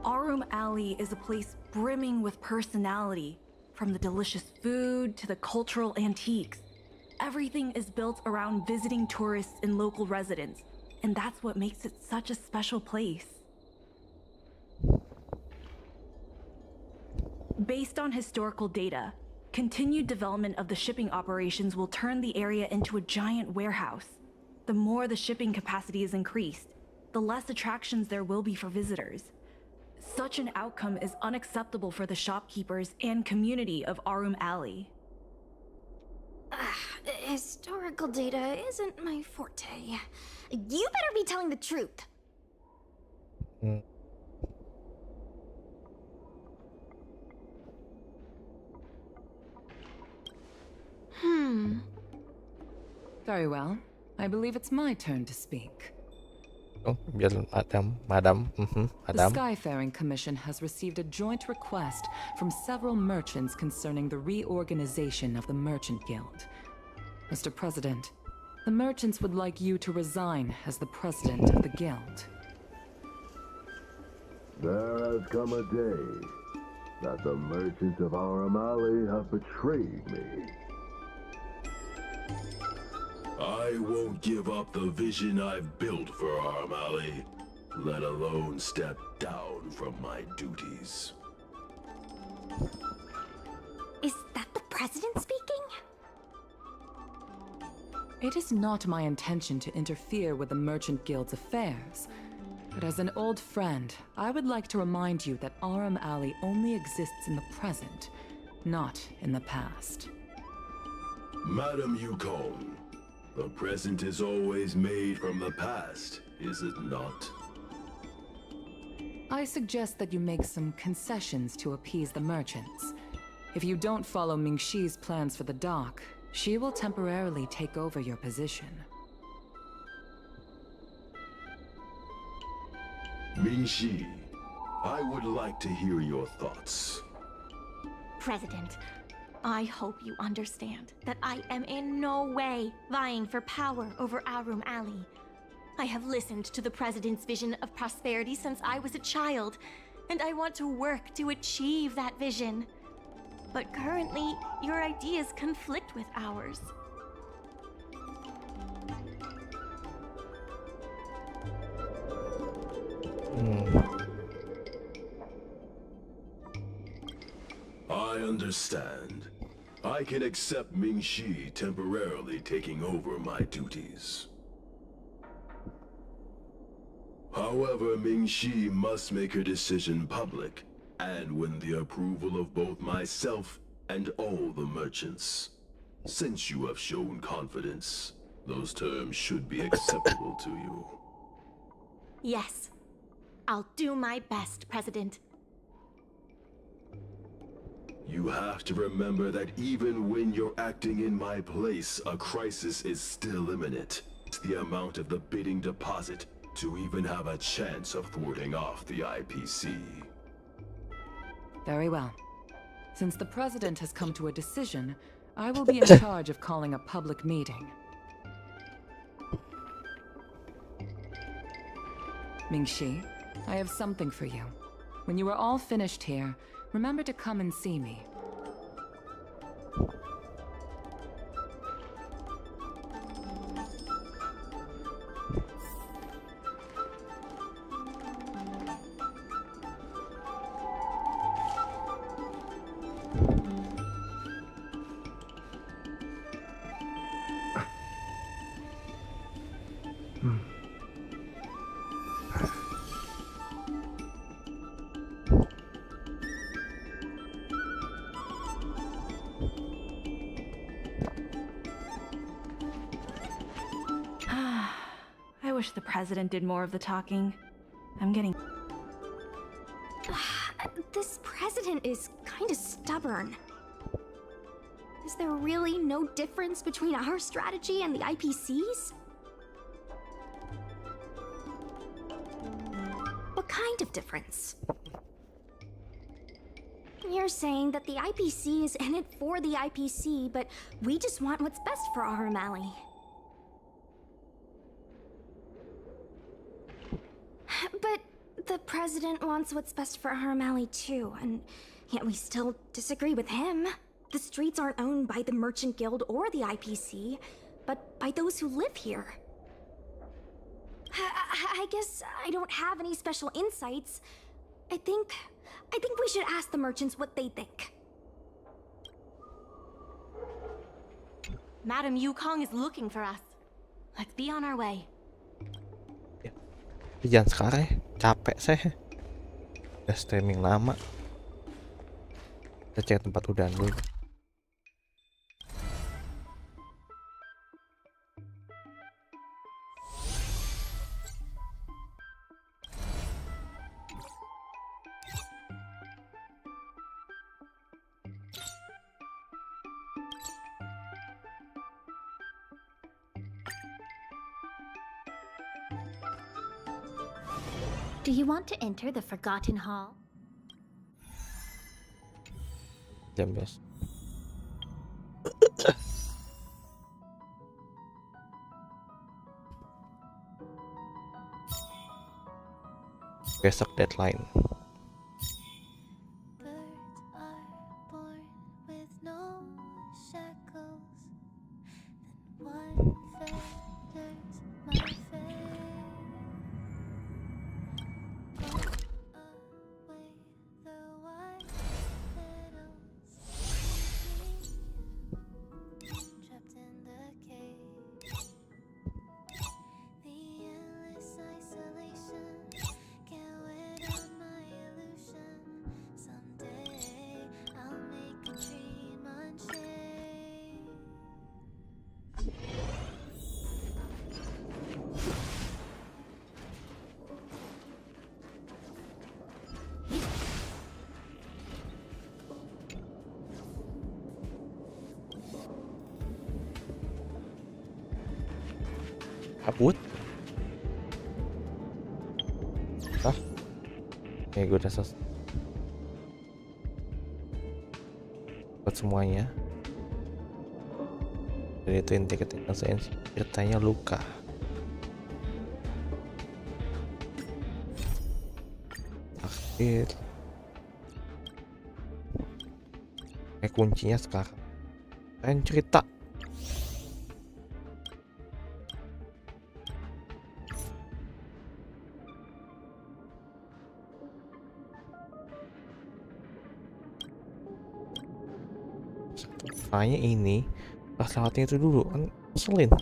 Arum Alley is a place brimming with personality, from the delicious food to the cultural antiques. Everything is built around visiting tourists and local residents, and that's what makes it such a special place. Based on historical data, continued development of the shipping operations will turn the area into a giant warehouse. The more the shipping capacity is increased, the less attractions there will be for visitors. Such an outcome is unacceptable for the shopkeepers and community of Arum Alley. Historical data isn't my forte. You better be telling the truth. Very well. I believe it's my turn to speak. Oh, biar Madam. The Madam. Skyfaring Commission has received a joint request from several merchants concerning the reorganization of the Merchant Guild. Mr. President, the merchants would like you to resign as the president of the guild. There has come a day that the merchants of Arum Alley have betrayed me. I won't give up the vision I've built for Arum Alley, let alone step down from my duties. Is that the president speaking? It is not my intention to interfere with the Merchant Guild's affairs, but as an old friend, I would like to remind you that Arum Alley only exists in the present, not in the past. Madam Yukon, the present is always made from the past, is it not? I suggest that you make some concessions to appease the merchants. If you don't follow Mingxi's plans for the dock, she will temporarily take over your position. Mingxi, I would like to hear your thoughts. President, I hope you understand that I am in no way vying for power over Arum Alley. I have listened to the President's vision of prosperity since I was a child, and I want to work to achieve that vision. But currently, your ideas conflict with ours. I understand. I can accept Mingxi temporarily taking over my duties. However, Mingxi must make her decision public, and win the approval of both myself and all the merchants. Since you have shown confidence, those terms should be acceptable to you. Yes. I'll do my best, President. You have to remember that even when you're acting in my place, a crisis is still imminent. It's the amount of the bidding deposit to even have a chance of thwarting off the IPC. Very well. Since the President has come to a decision, I will be in charge of calling a public meeting. Mingxi, I have something for you. When you are all finished here, remember to come and see me. I wish the president did more of the talking. I'm getting... This president is kinda stubborn. Is there really no difference between our strategy and the IPC's? What kind of difference? You're saying that the IPC is in it for the IPC, but we just want what's best for our O'Malley. But the president wants what's best for our O'Malley too, and yet we still disagree with him. The streets aren't owned by the Merchant Guild or the IPC, but by those who live here. I guess I don't have any special insights. I think we should ask the merchants what they think. Madam Yukong is looking for us. Let's be on our way. Jangan sekarang ya, capek saya. Udah streaming lama. Kita cek tempat udahan dulu. Do you want to enter the Forgotten Hall? Jam biasa. Besok deadline. Kabut. Gue udah selesai buat semuanya. Dan itu inti ketika saya ceritanya luka. Akhir kuncinya sekarang pengen cerita. Makanya ini pas lewatin itu dulu kan ngeselin.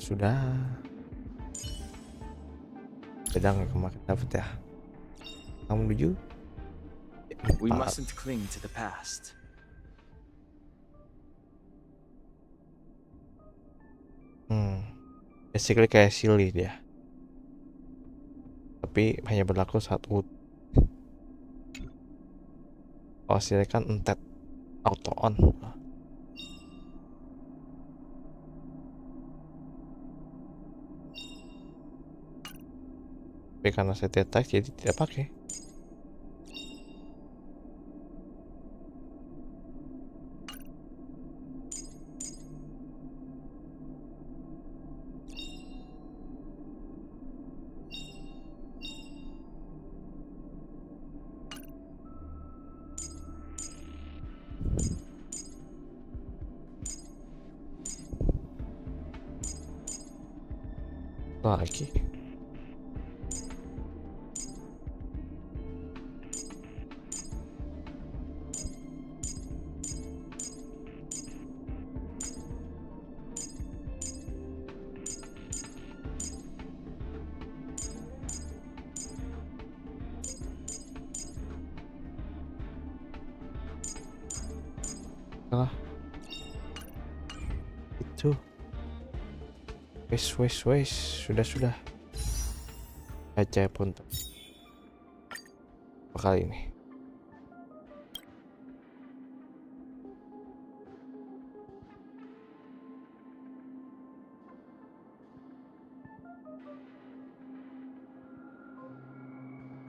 Sudah. Pedang yang kemarin dapat ya. Kamu menuju? We mustn't cling to the past. Basically kayak silly dia. Tapi hanya berlaku saat kalau silly kan entet auto on. Tapi karena saya tidak jadi tidak pakai. Lagi itu wes sudah aja pun kali ini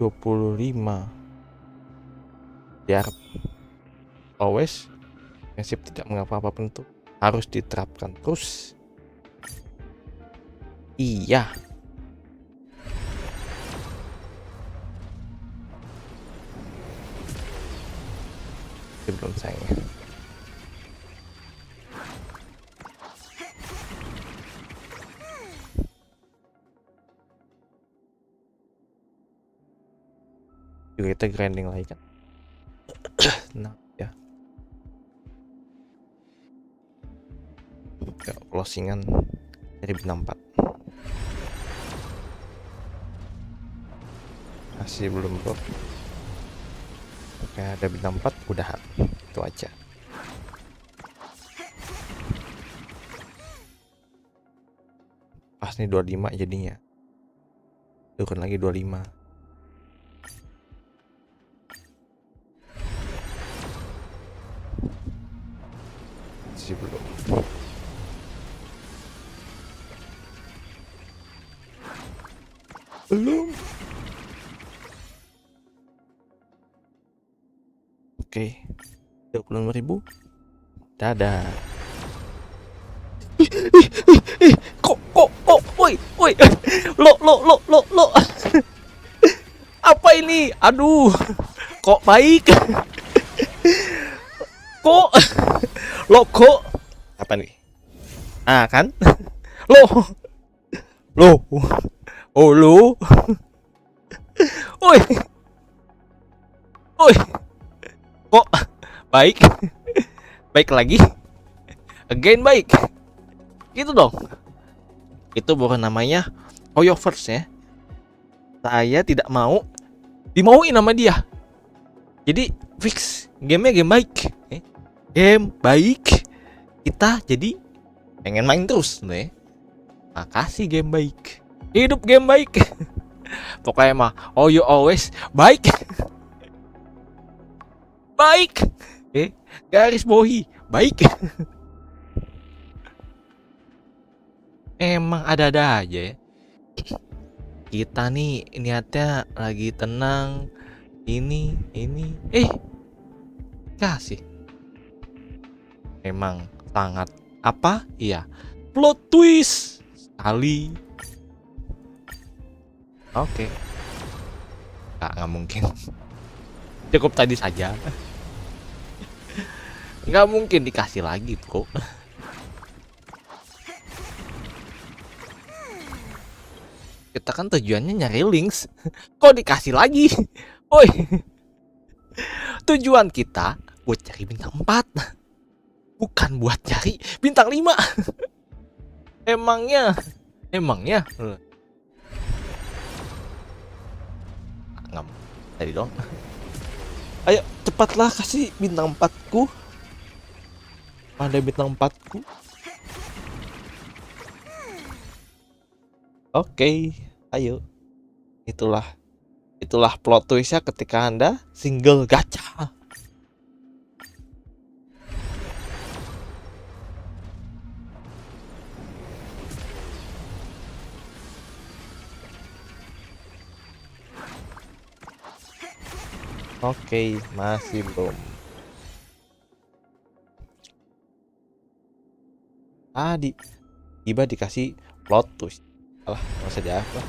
25. Biar always prinsip tidak mengapa apapun itu harus diterapkan terus. Iya. Belum sayangnya. Juga kita grinding lagi kan. Nah ya. Closingan dari bintang 4. Masih belum bro. Oke, ada bintang 4 udahan. Itu aja. Pas nih 25 jadinya. Turun lagi 25. Masih belum. Belum. Oke. 25.000. Dadah. Kok, woi. Lo. Apa ini? Aduh. Kok baik? Kok? Lo kok? Apa nih? Ah kan? Lo. Oh lo. Oi. Kok baik? Baik lagi? Again baik. Gitu dong. Itu bukan namanya Hoyovers ya. Saya tidak mau dimauin sama dia. Jadi fix gamenya game baik. Game baik. Kita jadi pengen main terus nih. Makasih game baik. Hidup game baik. Pokoknya mah oh you always baik. Baik. Garis bawahi baik. Emang ada-ada aja ya. Kita nih niatnya lagi tenang. Ini kasih. Emang sangat apa? Iya. Plot twist sekali. Oke. Nggak mungkin. Cukup tadi saja. Nggak mungkin dikasih lagi bro. Kita kan tujuannya nyari links. Kok dikasih lagi? Woi. Tujuan kita buat cari bintang 4. Bukan buat cari bintang 5. Emangnya. Nggak tadi dong. Ayo cepatlah kasih bintang 4ku. Ada bintang 4ku. Oke, ayo. Itulah plot twistnya ketika Anda single gacha. Oke, masih belum. Tiba dikasih plot twist. Alah, nggak usah diapa.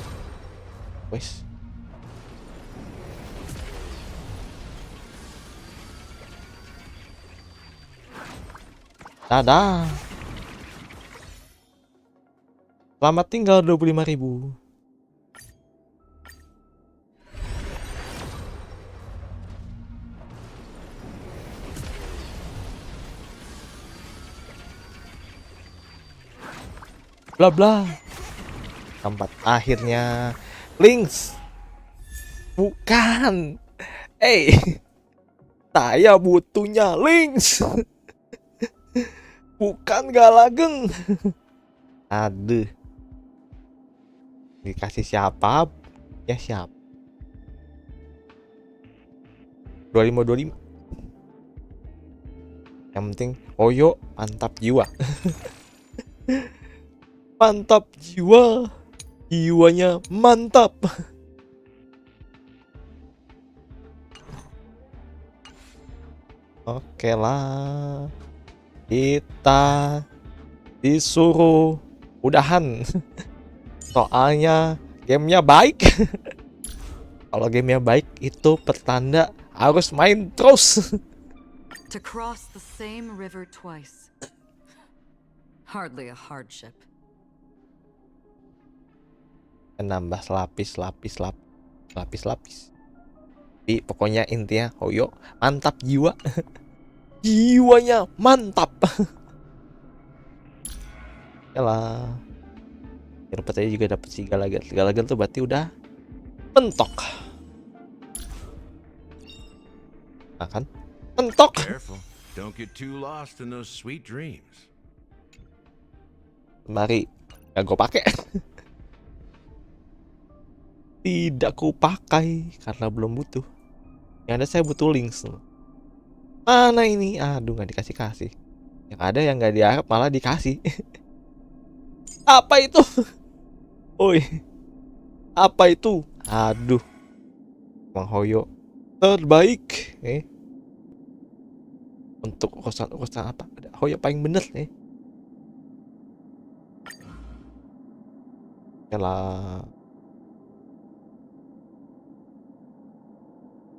Wes. Dadah. Selamat tinggal 25.000. Bla bla. Tempat akhirnya links. Bukan. Saya butuhnya links. Bukan galageng. Aduh. Dikasih siapa? Ya siapa? 25. Yang penting Oyo mantap jiwa. Mantap jiwa. Jiwanya mantap. Oke lah, kita disuruh udahan. Soalnya gamenya baik. Kalau gamenya baik itu pertanda harus main terus. To cross the same river twice. Hardly a hardship. Nambah lapis. Tapi pokoknya intinya Hoyo mantap jiwa. Jiwanya mantap. Yalah. Dapat aja juga dapat Sigalagan tuh berarti udah mentok. Nah kan? Mentok. Careful. Don't get too lost in those sweet dreams. Mari, gak gue pakai. Tidak ku pakai karena belum butuh. Yang ada saya butuh links. Mana ini? Aduh, nggak dikasih. Yang ada yang nggak diharap malah dikasih. Apa itu? Oi, apa itu? Aduh, Bang Hoyo terbaik. Untuk urusan apa? Hoyo paling bener. Yalah.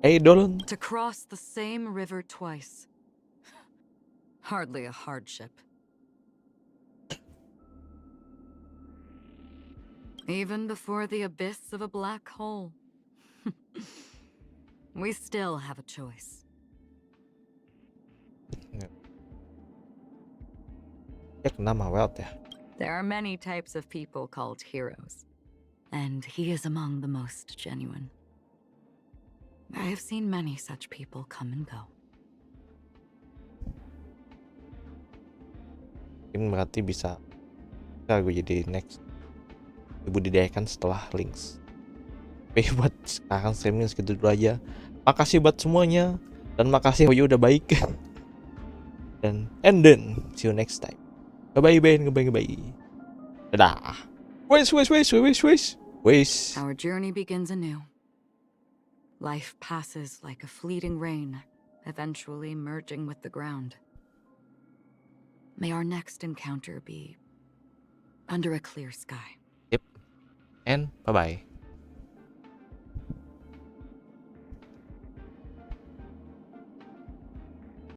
Dolon. To cross the same river twice. Hardly a hardship. Even before the abyss of a black hole. We still have a choice. There are many types of people called heroes, and he is among the most genuine. I have seen many such people come and go. Mungkin berarti bisa gue jadi next dibudidayakan setelah links. Tapi buat sekarang streaming segitu dulu aja. Makasih buat semuanya dan makasih Hoyo udah baik. And then see you next time. Bye bye. Dadah. Wes. Our journey begins anew. Life passes like a fleeting rain, eventually merging with the ground. May our next encounter be under a clear sky. Yep. And bye-bye.